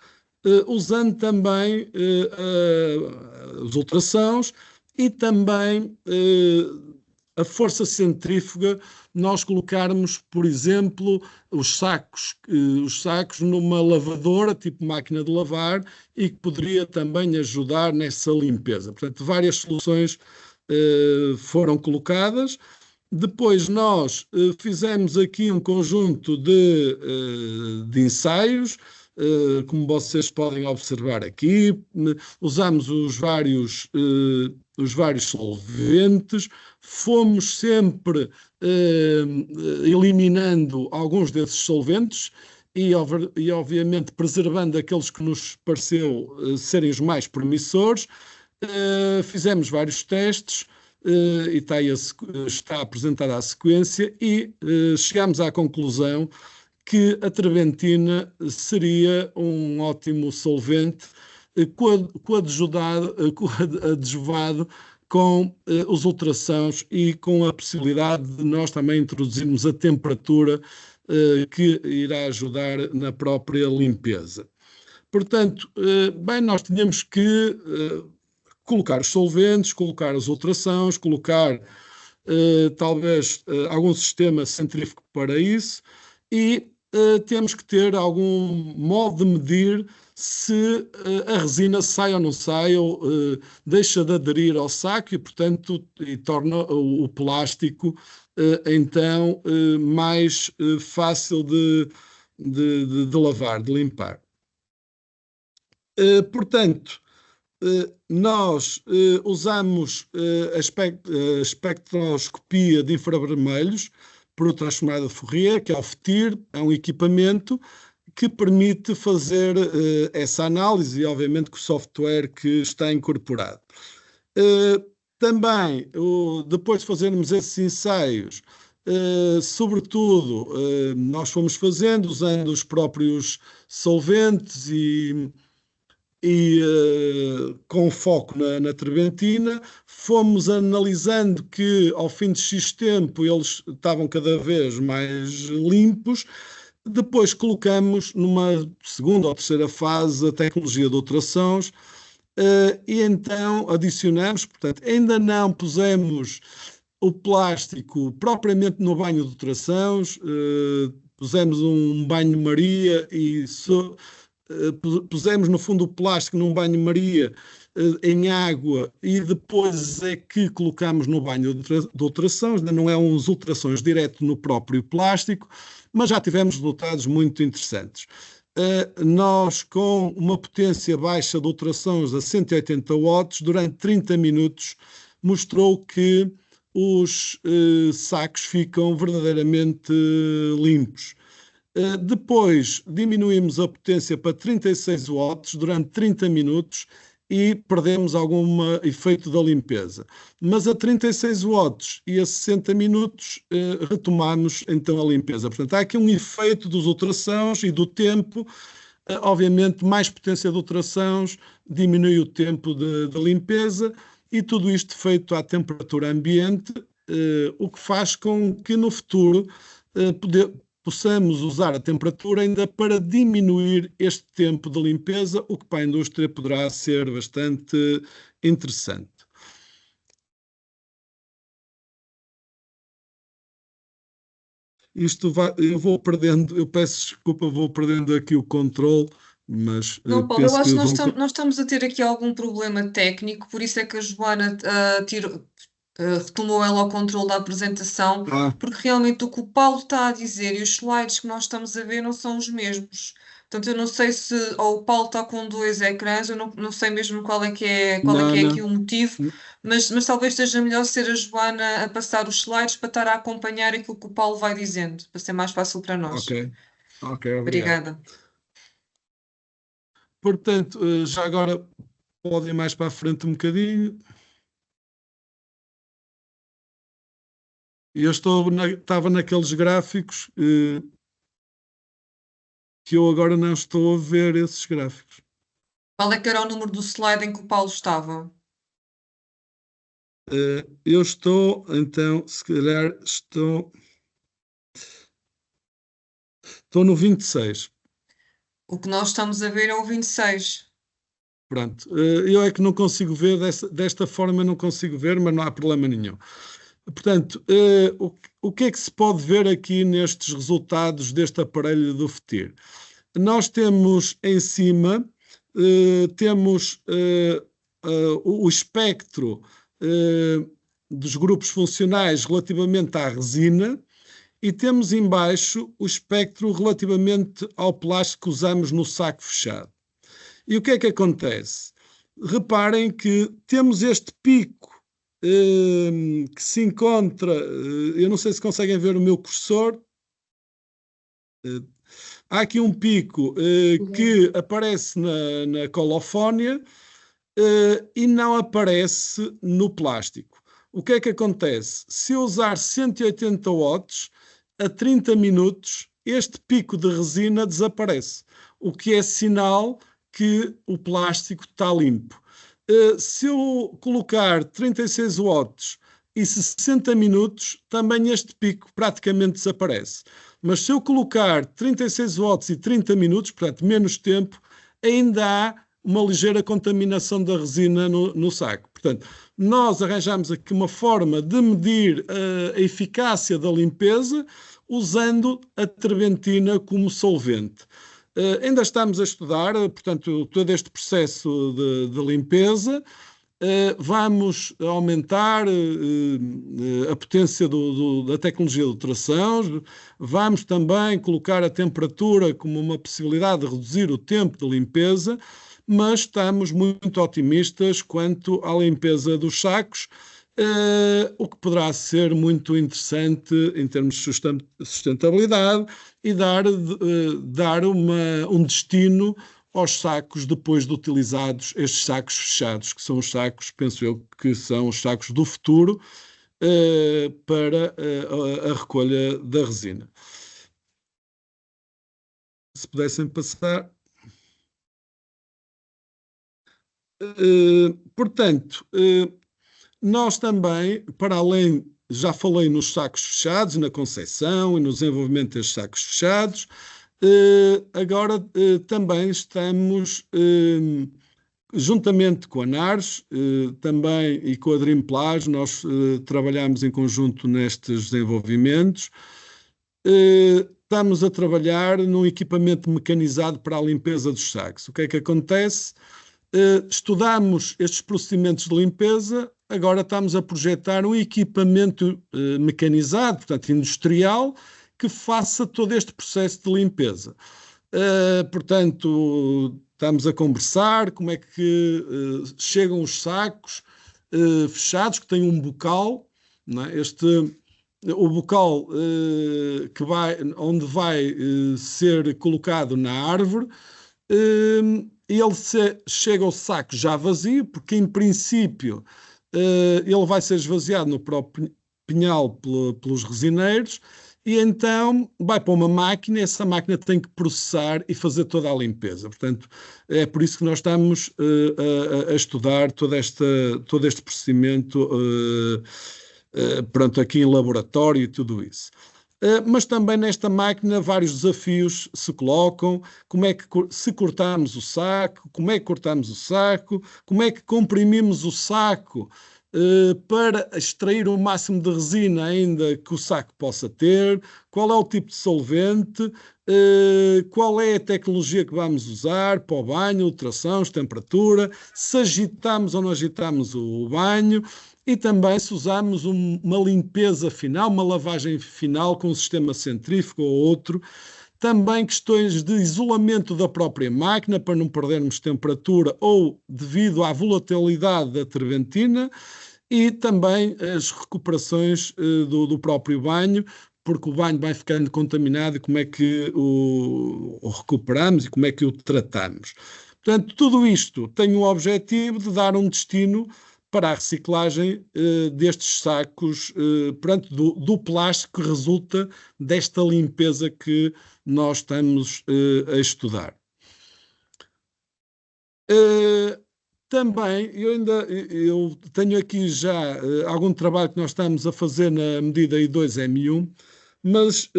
usando também os ultrassons e também a força centrífuga, nós colocarmos, por exemplo, os sacos numa lavadora, tipo máquina de lavar, e que poderia também ajudar nessa limpeza. Portanto, várias soluções foram colocadas. Depois nós fizemos aqui um conjunto de ensaios, como vocês podem observar aqui, usamos os vários solventes, fomos sempre eliminando alguns desses solventes e obviamente preservando aqueles que nos pareceu serem os mais promissores. Fizemos vários testes e está apresentada a sequência e chegámos à conclusão que a terbentina seria um ótimo solvente coadjuvado com os ultrassons e com a possibilidade de nós também introduzirmos a temperatura que irá ajudar na própria limpeza. Portanto, bem, nós tínhamos que colocar os solventes, colocar os ultrassons, colocar talvez algum sistema centrífugo para isso e temos que ter algum modo de medir se a resina sai ou não sai, ou deixa de aderir ao saco e, portanto, torna o plástico então mais fácil de lavar, de limpar. Portanto, nós usamos a espectroscopia de infravermelhos por ultrassonado Fourier, que é o FTIR, é um equipamento que permite fazer essa análise e, obviamente, com o software que está incorporado. Também, depois de fazermos esses ensaios, sobretudo, nós fomos fazendo, usando os próprios solventes e com foco na terbentina, fomos analisando que ao fim de X tempo eles estavam cada vez mais limpos. Depois colocamos numa segunda ou terceira fase a tecnologia de ultrassons e então adicionamos, portanto, ainda não pusemos o plástico propriamente no banho de ultrassons, pusemos um banho-maria e pusemos no fundo o plástico num banho-maria em água e depois é que colocamos no banho de ultrassons, ainda não é uns ultrassons direto no próprio plástico, mas já tivemos resultados muito interessantes. Nós, com uma potência baixa de ultrassons a 180 watts, durante 30 minutos, mostrou que os sacos ficam verdadeiramente limpos. Depois diminuímos a potência para 36 watts durante 30 minutos e perdemos algum efeito da limpeza. Mas a 36 watts e a 60 minutos retomamos então a limpeza. Portanto, há aqui um efeito dos ultrassons e do tempo. Obviamente, mais potência de ultrassons diminui o tempo de limpeza e tudo isto feito à temperatura ambiente, o que faz com que no futuro possamos usar a temperatura ainda para diminuir este tempo de limpeza, o que para a indústria poderá ser bastante interessante. Eu vou perdendo, eu peço desculpa, vou perdendo aqui o controle, mas Não, Paulo, eu penso acho que que nós estamos a ter aqui algum problema técnico, por isso é que a Joana retomou ela ao controle da apresentação, porque realmente o que o Paulo está a dizer e os slides que nós estamos a ver não são os mesmos. Portanto, eu não sei se ou o Paulo está com dois ecrãs, eu não sei mesmo qual é que é aqui o motivo, mas talvez seja melhor ser a Joana a passar os slides para estar a acompanhar aquilo que o Paulo vai dizendo, para ser mais fácil para nós. Ok, obrigado. Obrigada. Portanto, já agora pode ir mais para a frente um bocadinho. Eu estava naqueles gráficos que eu agora não estou a ver esses gráficos. Qual é que era o número do slide em que o Paulo estava? Eu estou, então, se calhar estou no 26. O que nós estamos a ver é o 26. Pronto, eu é que não consigo ver, desta forma eu não consigo ver, mas não há problema nenhum. Portanto, o que é que se pode ver aqui nestes resultados deste aparelho do FETIR? Nós temos em cima, temos o espectro dos grupos funcionais relativamente à resina e temos em baixo o espectro relativamente ao plástico que usamos no saco fechado. E o que é que acontece? Reparem que temos este pico que se encontra, eu não sei se conseguem ver o meu cursor, há aqui um pico que aparece na colofónia e não aparece no plástico. O que é que acontece? Se eu usar 180 watts a 30 minutos, este pico de resina desaparece, o que é sinal que o plástico está limpo. Se eu colocar 36 watts e 60 minutos, também este pico praticamente desaparece. Mas se eu colocar 36 watts e 30 minutos, portanto menos tempo, ainda há uma ligeira contaminação da resina no saco. Portanto, nós arranjamos aqui uma forma de medir a eficácia da limpeza usando a terpentina como solvente. Ainda estamos a estudar, portanto, todo este processo de limpeza. Vamos aumentar a potência da tecnologia de ultrassons, vamos também colocar a temperatura como uma possibilidade de reduzir o tempo de limpeza, mas estamos muito otimistas quanto à limpeza dos sacos, o que poderá ser muito interessante em termos de sustentabilidade e dar um destino aos sacos depois de utilizados estes sacos fechados, que são os sacos, penso eu, que são os sacos do futuro para a recolha da resina. Se pudessem passar. Portanto, nós também, para além, já falei nos sacos fechados, na concepção e no desenvolvimento destes sacos fechados, agora também estamos, juntamente com a NARS também e com a Dreamplage, nós trabalhamos em conjunto nestes desenvolvimentos. estamos a trabalhar num equipamento mecanizado para a limpeza dos sacos. O que é que acontece? Estudamos estes procedimentos de limpeza, agora estamos a projetar um equipamento mecanizado, portanto industrial, que faça todo este processo de limpeza. Portanto, estamos a conversar como é que chegam os sacos fechados, que têm um bocal, não é? O bocal onde vai ser colocado na árvore, chega ao saco já vazio, porque em princípio ele vai ser esvaziado no próprio pinhal pelos resineiros, e então vai para uma máquina, e essa máquina tem que processar e fazer toda a limpeza. Portanto, é por isso que nós estamos a estudar todo este procedimento pronto, aqui em laboratório e tudo isso. Mas também nesta máquina vários desafios se colocam, como é que se cortarmos o saco, como é que cortamos o saco, como é que comprimimos o saco para extrair o máximo de resina ainda que o saco possa ter, qual é o tipo de solvente, qual é a tecnologia que vamos usar para o banho, ultrassons, temperatura, se agitamos ou não agitamos o banho, e também se usamos uma limpeza final, uma lavagem final com um sistema centrífugo ou outro. Também questões de isolamento da própria máquina para não perdermos temperatura ou devido à volatilidade da terpentina, e também as recuperações do próprio banho, porque o banho vai ficando contaminado, e como é que o recuperamos e como é que o tratamos. Portanto, tudo isto tem o objetivo de dar um destino para a reciclagem destes sacos, do plástico que resulta desta limpeza que nós estamos a estudar. Também, eu tenho aqui já algum trabalho que nós estamos a fazer na medida I2M1, mas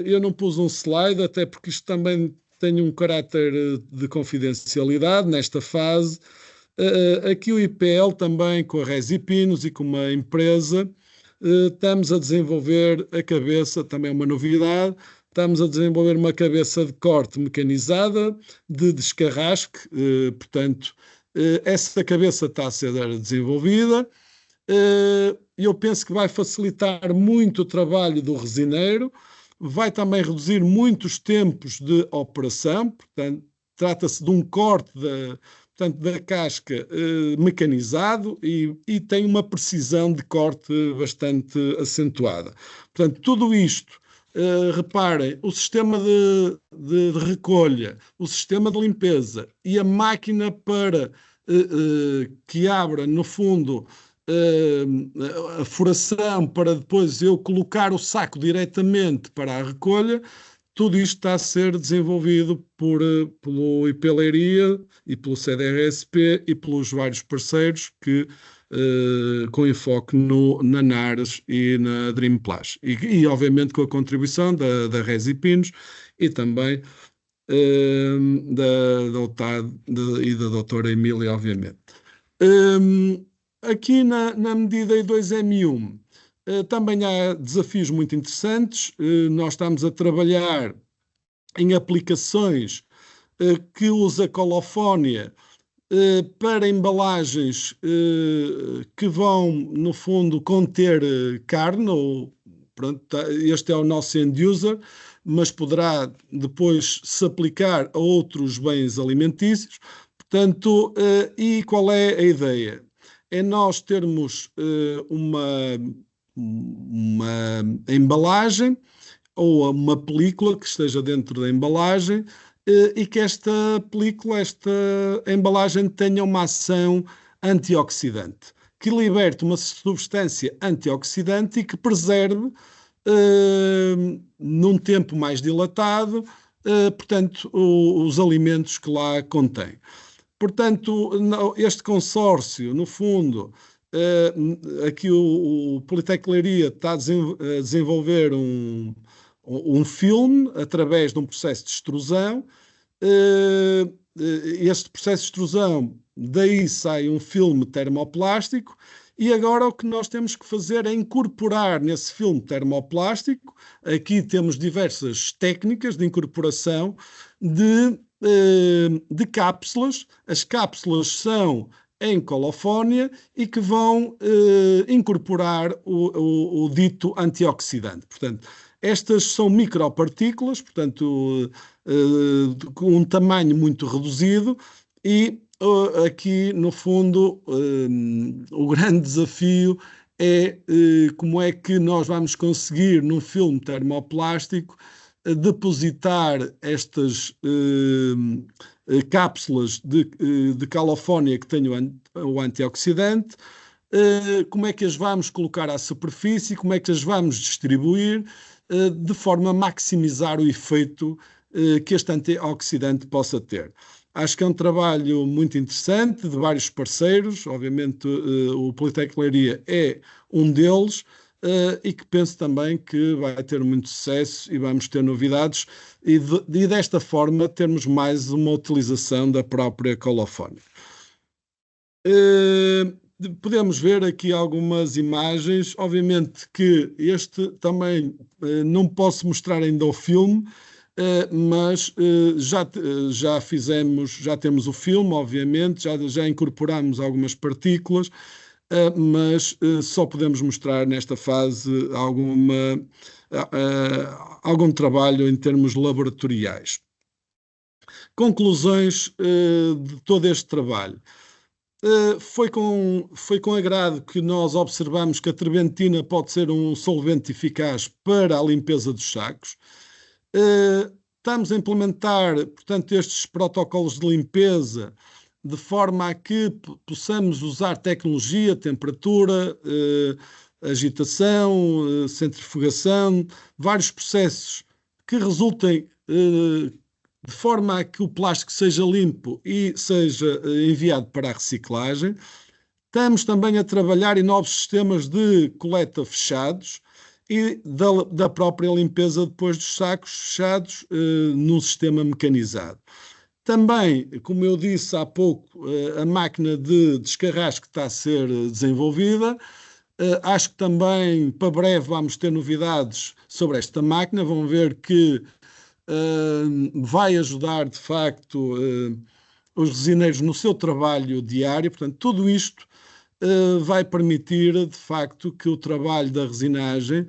eu não pus um slide, até porque isto também tem um caráter de confidencialidade nesta fase. Aqui o IPL também, com a Resipinos e com uma empresa, estamos a desenvolver a cabeça, também é uma novidade, estamos a desenvolver uma cabeça de corte mecanizada, de descarrasque, portanto, essa cabeça está a ser desenvolvida. Eu penso que vai facilitar muito o trabalho do resineiro, vai também reduzir muito os tempos de operação, portanto, trata-se de um corte da casca mecanizado e tem uma precisão de corte bastante acentuada. Portanto, tudo isto, reparem, o sistema de recolha, o sistema de limpeza e a máquina para que abra, no fundo, a furação para depois eu colocar o saco diretamente para a recolha, tudo isto está a ser desenvolvido pelo IP Leiria e pelo CDRSP e pelos vários parceiros com enfoque na NARES e na Dreamplash. E obviamente com a contribuição da Resipinos e também da OTAD e da doutora Emília, obviamente. Aqui na medida I2M1, também há desafios muito interessantes. Nós estamos a trabalhar em aplicações que usam a colofónia para embalagens que vão, no fundo, conter carne. Pronto, este é o nosso end user, mas poderá depois se aplicar a outros bens alimentícios. Portanto, e qual é a ideia? É nós termos uma embalagem ou uma película que esteja dentro da embalagem e que esta película, esta embalagem tenha uma ação antioxidante, que liberte uma substância antioxidante e que preserve num tempo mais dilatado, portanto, os alimentos que lá contém. Portanto, este consórcio, no fundo, aqui o Politec Leiria está a desenvolver um filme através de um processo de extrusão. Este processo de extrusão, daí sai um filme termoplástico e agora o que nós temos que fazer é incorporar nesse filme termoplástico, aqui temos diversas técnicas de incorporação de cápsulas. As cápsulas são em colofónia e que vão incorporar o dito antioxidante. Portanto, estas são micropartículas, portanto, com um tamanho muito reduzido e aqui, no fundo, o grande desafio é como é que nós vamos conseguir, num filme termoplástico, depositar estas cápsulas de calofónia que tenham o antioxidante, como é que as vamos colocar à superfície, como é que as vamos distribuir, de forma a maximizar o efeito que este antioxidante possa ter. Acho que é um trabalho muito interessante de vários parceiros, obviamente o Politécnico de Leiria é um deles, e que penso também que vai ter muito sucesso e vamos ter novidades e desta forma termos mais uma utilização da própria colofónia. Podemos ver aqui algumas imagens, obviamente que este também não posso mostrar ainda o filme, mas já fizemos, já temos o filme, obviamente, já incorporamos algumas partículas, mas só podemos mostrar nesta fase algum trabalho em termos laboratoriais. Conclusões de todo este trabalho. Foi com agrado que nós observamos que a terbentina pode ser um solvente eficaz para a limpeza dos sacos. Estamos a implementar, portanto, estes protocolos de limpeza de forma a que possamos usar tecnologia, temperatura, agitação, centrifugação, vários processos que resultem de forma a que o plástico seja limpo e seja enviado para a reciclagem. Estamos também a trabalhar em novos sistemas de coleta fechados e da própria limpeza depois dos sacos fechados num sistema mecanizado. Também, como eu disse há pouco, a máquina de descarrasco está a ser desenvolvida. Acho que também para breve vamos ter novidades sobre esta máquina. Vão ver que vai ajudar de facto os resineiros no seu trabalho diário. Portanto, tudo isto vai permitir de facto que o trabalho da resinagem,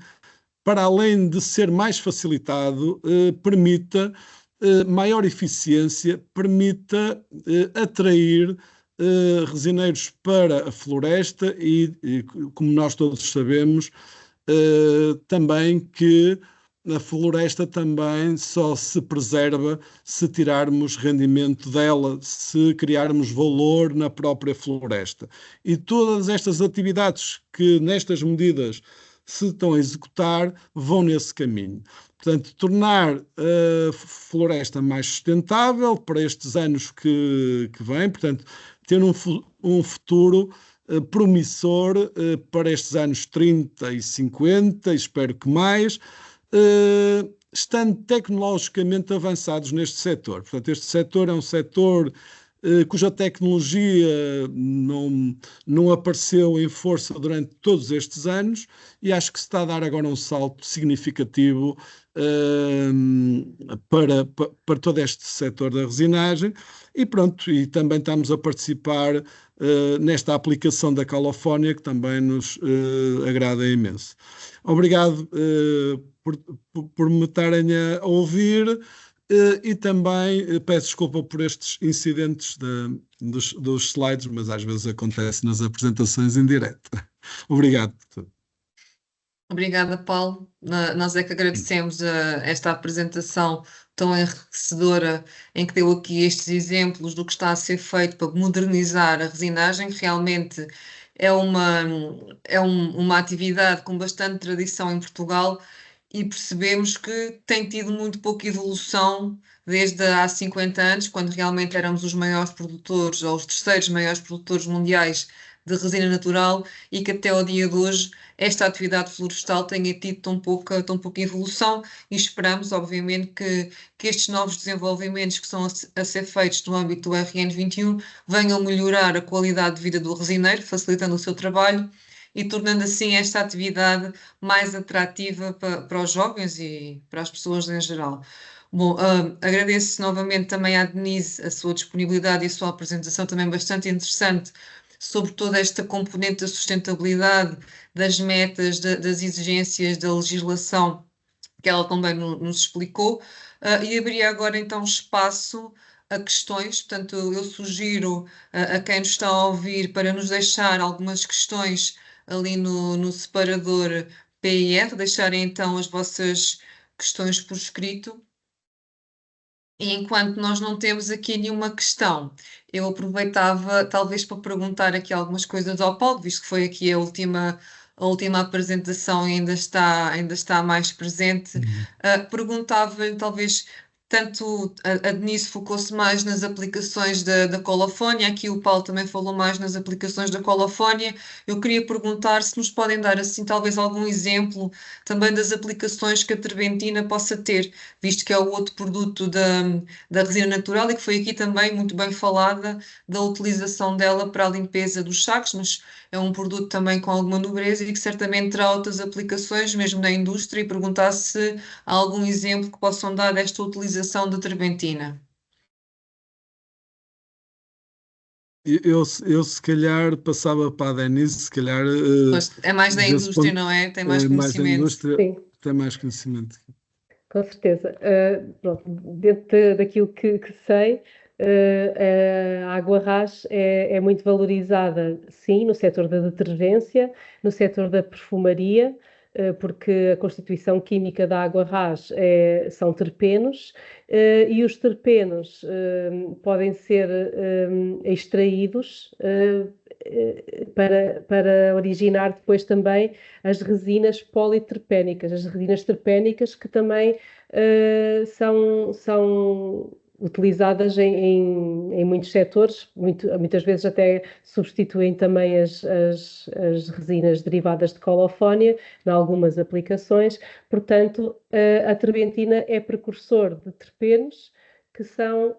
para além de ser mais facilitado, permita maior eficiência, permita atrair resineiros para a floresta e, como nós todos sabemos, também que a floresta também só se preserva se tirarmos rendimento dela, se criarmos valor na própria floresta. E todas estas atividades que nestas medidas se estão a executar vão nesse caminho. Portanto, tornar a floresta mais sustentável para estes anos que vêm, portanto, ter um futuro promissor para estes anos 30 e 50, espero que mais, estando tecnologicamente avançados neste setor. Portanto, este setor é um setor cuja tecnologia não apareceu em força durante todos estes anos e acho que se está a dar agora um salto significativo para todo este setor da resinagem e pronto, e também estamos a participar nesta aplicação da calofónia que também nos agrada imenso. Obrigado por me estarem a ouvir. E também peço desculpa por estes incidentes dos slides, mas às vezes acontece nas apresentações em direto. Obrigado. Obrigada, Paulo. Nós é que agradecemos esta apresentação tão enriquecedora, em que deu aqui estes exemplos do que está a ser feito para modernizar a resinagem, que realmente é uma atividade com bastante tradição em Portugal e percebemos que tem tido muito pouca evolução desde há 50 anos, quando realmente éramos os maiores produtores, ou os terceiros maiores produtores mundiais de resina natural e que até ao dia de hoje esta atividade florestal tenha tido tão pouca evolução e esperamos, obviamente, que estes novos desenvolvimentos que são a ser feitos no âmbito do RN21 venham melhorar a qualidade de vida do resineiro, facilitando o seu trabalho e tornando assim esta atividade mais atrativa para os jovens e para as pessoas em geral. Bom, agradeço novamente também à Denise a sua disponibilidade e a sua apresentação também bastante interessante sobre toda esta componente da sustentabilidade, das metas, das exigências da legislação que ela também nos explicou, e abria agora então espaço a questões, portanto eu sugiro a quem nos está a ouvir para nos deixar algumas questões ali no separador PIR, deixarem então as vossas questões por escrito. E enquanto nós não temos aqui nenhuma questão, eu aproveitava talvez para perguntar aqui algumas coisas ao Paulo, visto que foi aqui a última apresentação e ainda está mais presente. Perguntava-lhe talvez, tanto a Denise focou-se mais nas aplicações da colofónia, aqui o Paulo também falou mais nas aplicações da colofónia. Eu queria perguntar se nos podem dar assim talvez algum exemplo também das aplicações que a terbentina possa ter, visto que é o outro produto da resina natural e que foi aqui também muito bem falada da utilização dela para a limpeza dos sacos, mas é um produto também com alguma nobreza e que certamente terá outras aplicações, mesmo na indústria, e perguntar se há algum exemplo que possam dar desta utilização da terbentina. Eu se calhar passava para a Denise, se calhar Pois, é mais da desse indústria, ponto, não é? Tem mais mais da conhecimento. indústria, Sim. tem mais conhecimento. Com certeza. Pronto, dentro daquilo que sei, a água rás é muito valorizada, sim, no setor da detergência, no setor da perfumaria, porque a constituição química da água rás são terpenos, e os terpenos podem ser extraídos para originar depois também as resinas politerpénicas, as resinas terpénicas que também são utilizadas em muitos setores, muitas vezes até substituem também as resinas derivadas de colofónia em algumas aplicações. Portanto, a terbentina é precursor de terpenos que são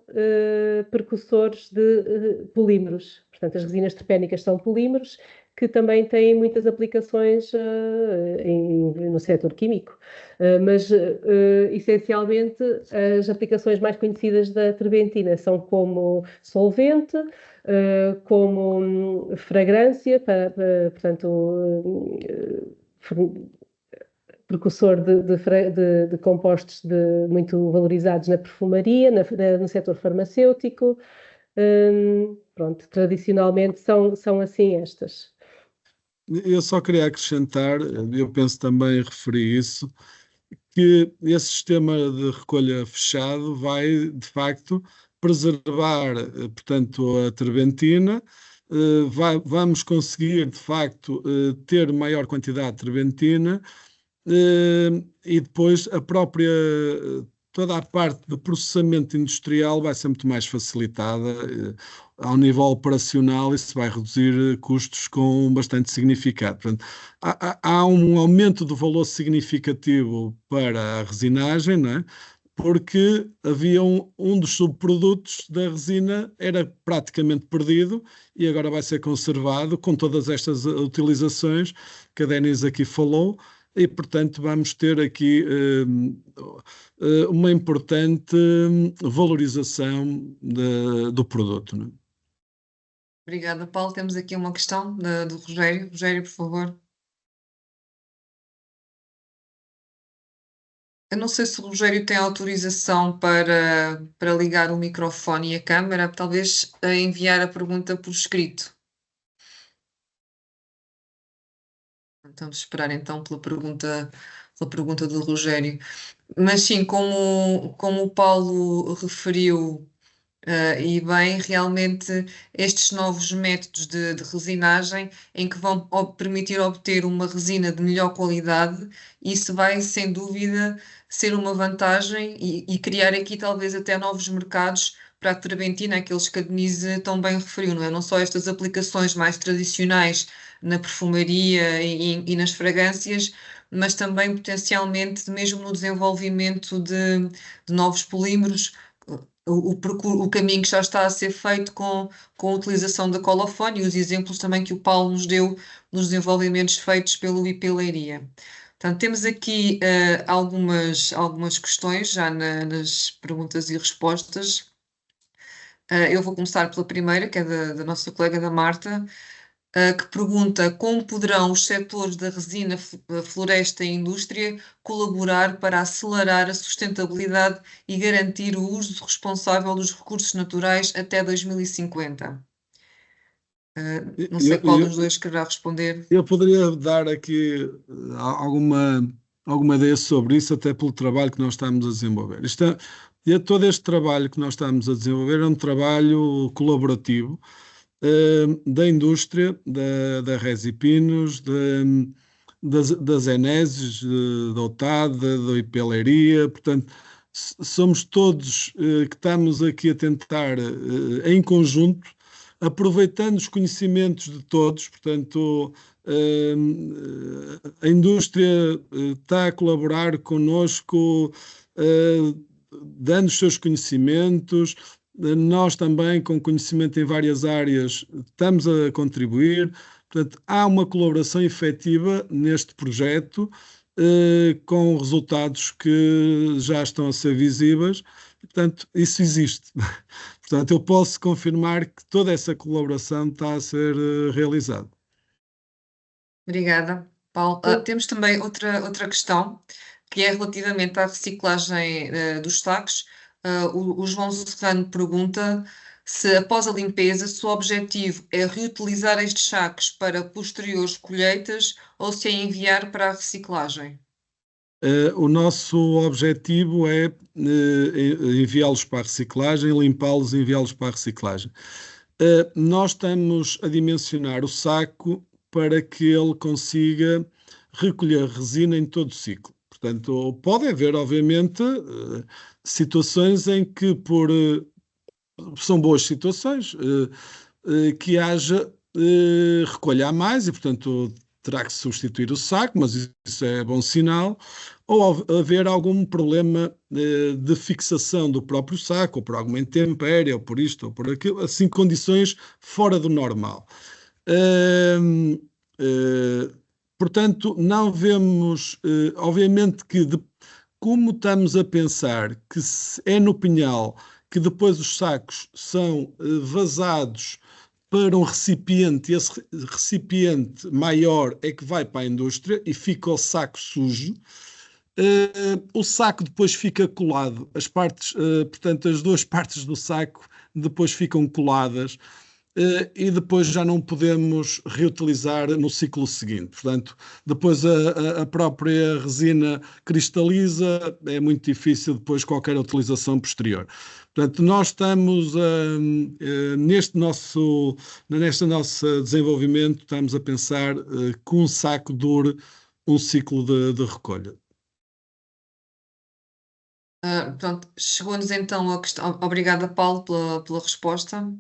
precursores de polímeros. Portanto, as resinas terpénicas são polímeros que também têm muitas aplicações no setor químico. Mas, essencialmente, as aplicações mais conhecidas da terbentina são como solvente, como fragrância, portanto, precursor de compostos muito valorizados na perfumaria, no setor farmacêutico. Pronto, tradicionalmente são assim estas. Eu só queria acrescentar, eu penso também referir isso, que esse sistema de recolha fechado vai, de facto, preservar, portanto, a terbentina, vamos conseguir, de facto, ter maior quantidade de terbentina, e depois toda a parte de processamento industrial vai ser muito mais facilitada, ao nível operacional, isso vai reduzir custos com bastante significado. Portanto, há um aumento do valor significativo para a resinagem, não é? Porque havia um dos subprodutos da resina era praticamente perdido e agora vai ser conservado com todas estas utilizações que a Denise aqui falou. E, portanto, vamos ter aqui uma importante valorização do produto, não é? Obrigada, Paulo. Temos aqui uma questão do Rogério. Rogério, por favor. Eu não sei se o Rogério tem autorização para ligar o microfone e a câmara, talvez enviar a pergunta por escrito. Vamos esperar então pela pergunta do Rogério. Mas sim, como o Paulo referiu, e bem, realmente estes novos métodos de resinagem em que vão permitir obter uma resina de melhor qualidade, isso vai sem dúvida ser uma vantagem e criar aqui talvez até novos mercados para a terpentina, aqueles que a Denise tão bem referiu, não é? Não só estas aplicações mais tradicionais na perfumaria e nas fragrâncias, mas também potencialmente mesmo no desenvolvimento de novos polímeros, o caminho que já está a ser feito com a utilização da colofone e os exemplos também que o Paulo nos deu nos desenvolvimentos feitos pelo IP Leiria. Portanto, temos aqui algumas questões já nas perguntas e respostas. Eu vou começar pela primeira, que é da nossa colega da Marta, que pergunta como poderão os setores da resina, floresta e indústria colaborar para acelerar a sustentabilidade e garantir o uso responsável dos recursos naturais até 2050. Não sei qual dos dois quererá responder. Eu poderia dar aqui alguma ideia sobre isso, até pelo trabalho que nós estamos a desenvolver. Todo este trabalho que nós estamos a desenvolver é um trabalho colaborativo da indústria, da Resipinos, das Eneses, da OTAD, da IP Leiria. Portanto, somos todos que estamos aqui a tentar, em conjunto, aproveitando os conhecimentos de todos. Portanto, a indústria está a colaborar connosco, dando os seus conhecimentos. Nós também, com conhecimento em várias áreas, estamos a contribuir. Portanto, há uma colaboração efetiva neste projeto, com resultados que já estão a ser visíveis. Portanto, isso existe. Portanto, eu posso confirmar que toda essa colaboração está a ser realizada. Obrigada, Paulo. Temos também outra questão, que é relativamente à reciclagem dos sacos. O João Serrano pergunta se, após a limpeza, se o objetivo é reutilizar estes sacos para posteriores colheitas ou se é enviar para a reciclagem. O nosso objetivo é enviá-los para a reciclagem, limpá-los e enviá-los para a reciclagem. Nós estamos a dimensionar o saco para que ele consiga recolher resina em todo o ciclo. Portanto, pode haver, obviamente, situações em que, são boas situações, que haja recolha a mais e, portanto, terá que substituir o saco, mas isso é bom sinal, ou haver algum problema de fixação do próprio saco, ou por alguma intempérie, ou por isto, ou por aquilo, assim, condições fora do normal. Portanto, não vemos, obviamente que como estamos a pensar que é no pinhal que depois os sacos são vazados para um recipiente, e esse recipiente maior é que vai para a indústria e fica o saco sujo. O saco depois fica colado, portanto, as duas partes do saco depois ficam coladas e depois já não podemos reutilizar no ciclo seguinte. Portanto, depois a própria resina cristaliza, é muito difícil depois qualquer utilização posterior. Portanto, nós estamos neste nosso desenvolvimento, estamos a pensar que um saco dure um ciclo de recolha. Pronto, chegou-nos então a questão. Obrigada, Paulo, pela resposta.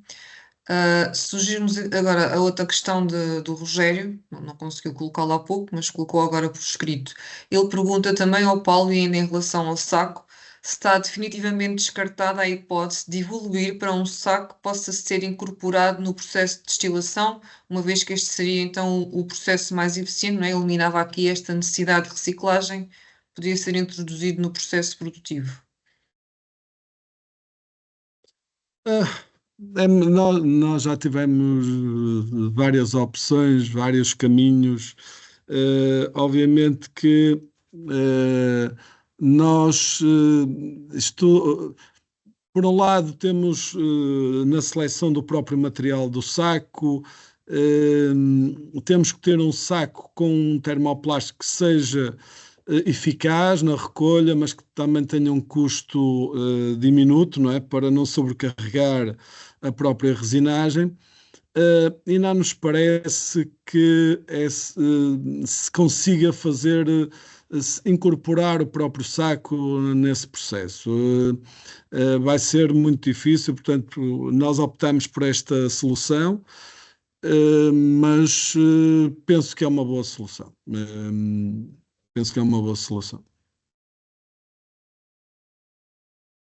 Surgiu-nos agora a outra questão do Rogério, não conseguiu colocá-la há pouco, mas colocou agora por escrito. Ele pergunta também ao Paulo, e ainda em relação ao saco, se está definitivamente descartada a hipótese de evoluir para um saco que possa ser incorporado no processo de destilação, uma vez que este seria então o processo mais eficiente, não é? Eliminava aqui esta necessidade de reciclagem, poderia ser introduzido no processo produtivo. Nós já tivemos várias opções, vários caminhos. Obviamente que nós, por um lado, temos na seleção do próprio material do saco, temos que ter um saco com um termoplástico que seja eficaz na recolha, mas que também tenha um custo diminuto, não é? Para não sobrecarregar a própria resinagem. E não nos parece que se consiga fazer incorporar o próprio saco nesse processo. Vai ser muito difícil, portanto, nós optamos por esta solução, mas penso que é uma boa solução. Penso que é uma boa solução.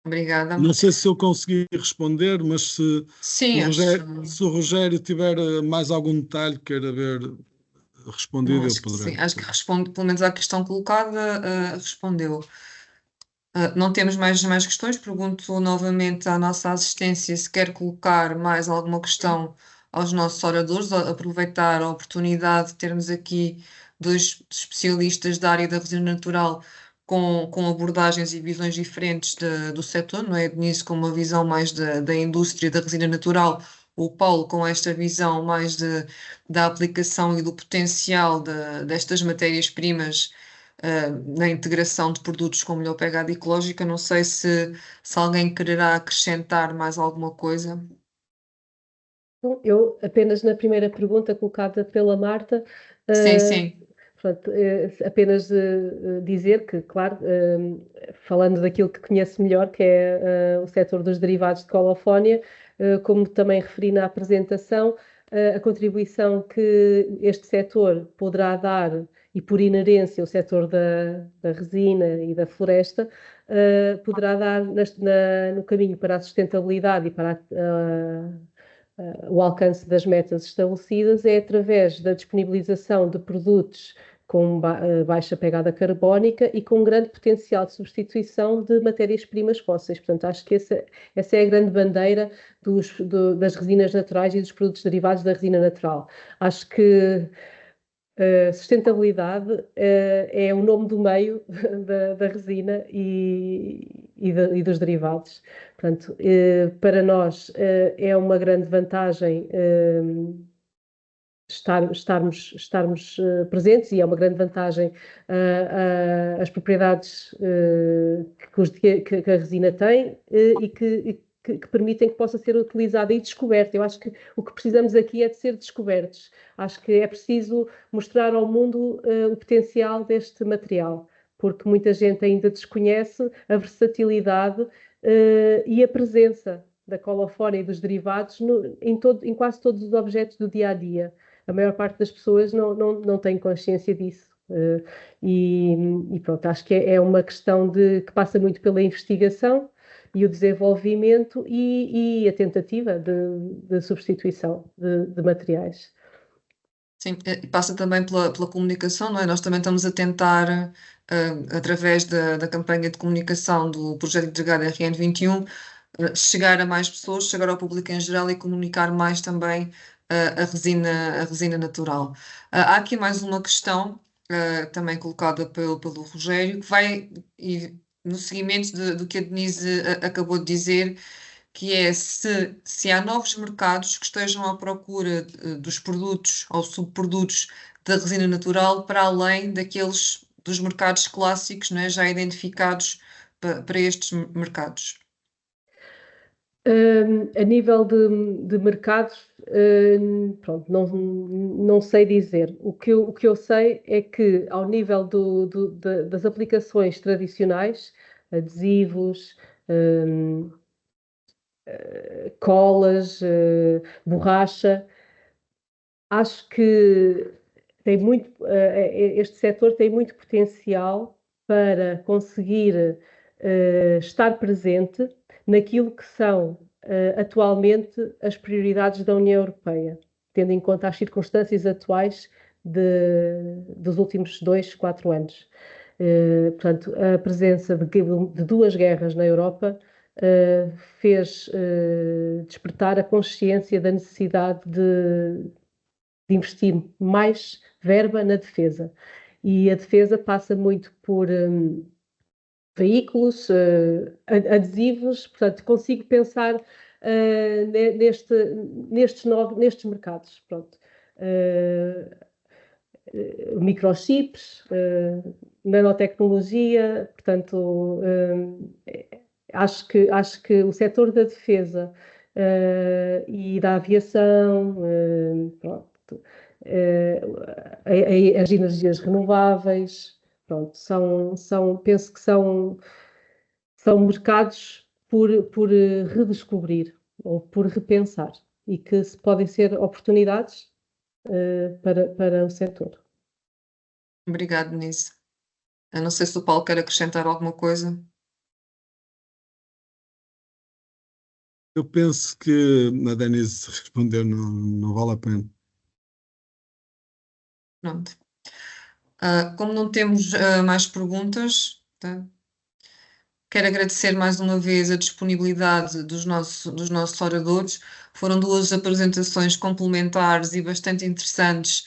Obrigada. Não sei se eu consegui responder, mas Sim, se o Rogério tiver mais algum detalhe que queira ver respondido, eu acho que sim. poderei. Acho que responde, pelo menos à questão colocada, respondeu. Não temos mais questões. Pergunto novamente à nossa assistência se quer colocar mais alguma questão aos nossos oradores, aproveitar a oportunidade de termos aqui dois especialistas da área da resina natural com abordagens e visões diferentes do setor, não é? A Denise com uma visão mais da indústria da resina natural, o Paulo com esta visão mais da aplicação e do potencial destas matérias-primas na integração de produtos com melhor pegada ecológica. Não sei se alguém quererá acrescentar mais alguma coisa. Bom, eu apenas na primeira pergunta colocada pela Marta, Sim, sim. pronto, apenas dizer que, claro, falando daquilo que conheço melhor, que é o setor dos derivados de colofónia, como também referi na apresentação, a contribuição que este setor poderá dar, e por inerência o setor da resina e da floresta, poderá dar no caminho para a sustentabilidade e para o alcance das metas estabelecidas é através da disponibilização de produtos com baixa pegada carbónica e com grande potencial de substituição de matérias-primas fósseis. Portanto, acho que essa é a grande bandeira das resinas naturais e dos produtos derivados da resina natural. Acho que sustentabilidade é o nome do meio da resina e dos derivados. Portanto, para nós é uma grande vantagem estarmos presentes, e é uma grande vantagem as propriedades que a resina tem e que permitem que possa ser utilizada e descoberta. Eu acho que o que precisamos aqui é de ser descobertos. Acho que é preciso mostrar ao mundo o potencial deste material, porque muita gente ainda desconhece a versatilidade e a presença da colofónia e dos derivados em quase todos os objetos do dia a dia. A maior parte das pessoas não tem consciência disso. E pronto, acho que é uma questão que passa muito pela investigação e o desenvolvimento e a tentativa de substituição de materiais. Sim, e passa também pela comunicação, não é? Nós também estamos a tentar, através da campanha de comunicação do projeto integrado RN21, chegar a mais pessoas, chegar ao público em geral e comunicar mais também a resina natural. Há aqui mais uma questão, também colocada pelo Rogério, que vai no seguimento do que a Denise acabou de dizer, que é se há novos mercados que estejam à procura dos produtos ou subprodutos da resina natural para além daqueles dos mercados clássicos, não é, já identificados para estes mercados. A nível de mercados, pronto, não sei dizer. O que eu sei é que, ao nível das aplicações tradicionais, adesivos, colas, borracha, acho que este setor tem muito potencial para conseguir estar presente naquilo que são atualmente as prioridades da União Europeia, tendo em conta as circunstâncias atuais dos últimos 2, 4 anos. Portanto, a presença de duas guerras na Europa fez despertar a consciência da necessidade de investir mais verba na defesa. E a defesa passa muito por veículos, adesivos, portanto, consigo pensar nestes mercados. Pronto. Microchips, nanotecnologia, portanto, acho que o setor da defesa e da aviação, pronto, as energias renováveis, Pronto, penso que são mercados por redescobrir ou por repensar e que podem ser oportunidades para o setor. Obrigada, Denise. Eu não sei se o Paulo quer acrescentar alguma coisa. Eu penso que a Denise respondeu, não vale a pena. Pronto. Como não temos mais perguntas, tá? Quero agradecer mais uma vez a disponibilidade dos nossos oradores. Foram duas apresentações complementares e bastante interessantes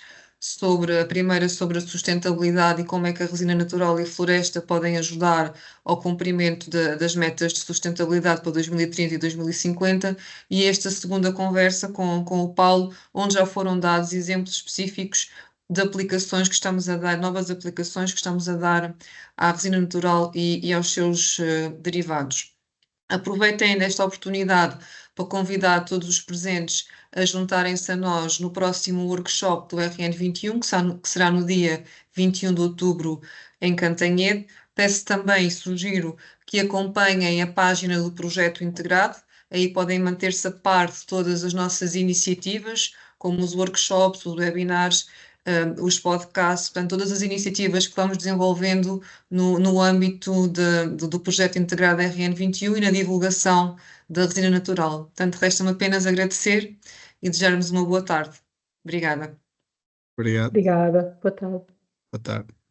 a primeira sobre a sustentabilidade e como é que a resina natural e a floresta podem ajudar ao cumprimento das metas de sustentabilidade para 2030 e 2050, e esta segunda conversa com o Paulo, onde já foram dados exemplos específicos de aplicações que estamos a dar, novas aplicações que estamos a dar à resina natural e aos seus derivados. Aproveitem desta oportunidade para convidar todos os presentes a juntarem-se a nós no próximo workshop do RN21, que será no dia 21 de outubro em Cantanhede. Peço também e sugiro que acompanhem a página do projeto integrado, aí podem manter-se a par de todas as nossas iniciativas, como os workshops, os webinars, os podcasts, portanto, todas as iniciativas que vamos desenvolvendo no âmbito do projeto integrado RN21 e na divulgação da resina natural. Portanto, resta-me apenas agradecer e desejar-vos uma boa tarde. Obrigada. Obrigado. Obrigada. Boa tarde. Boa tarde.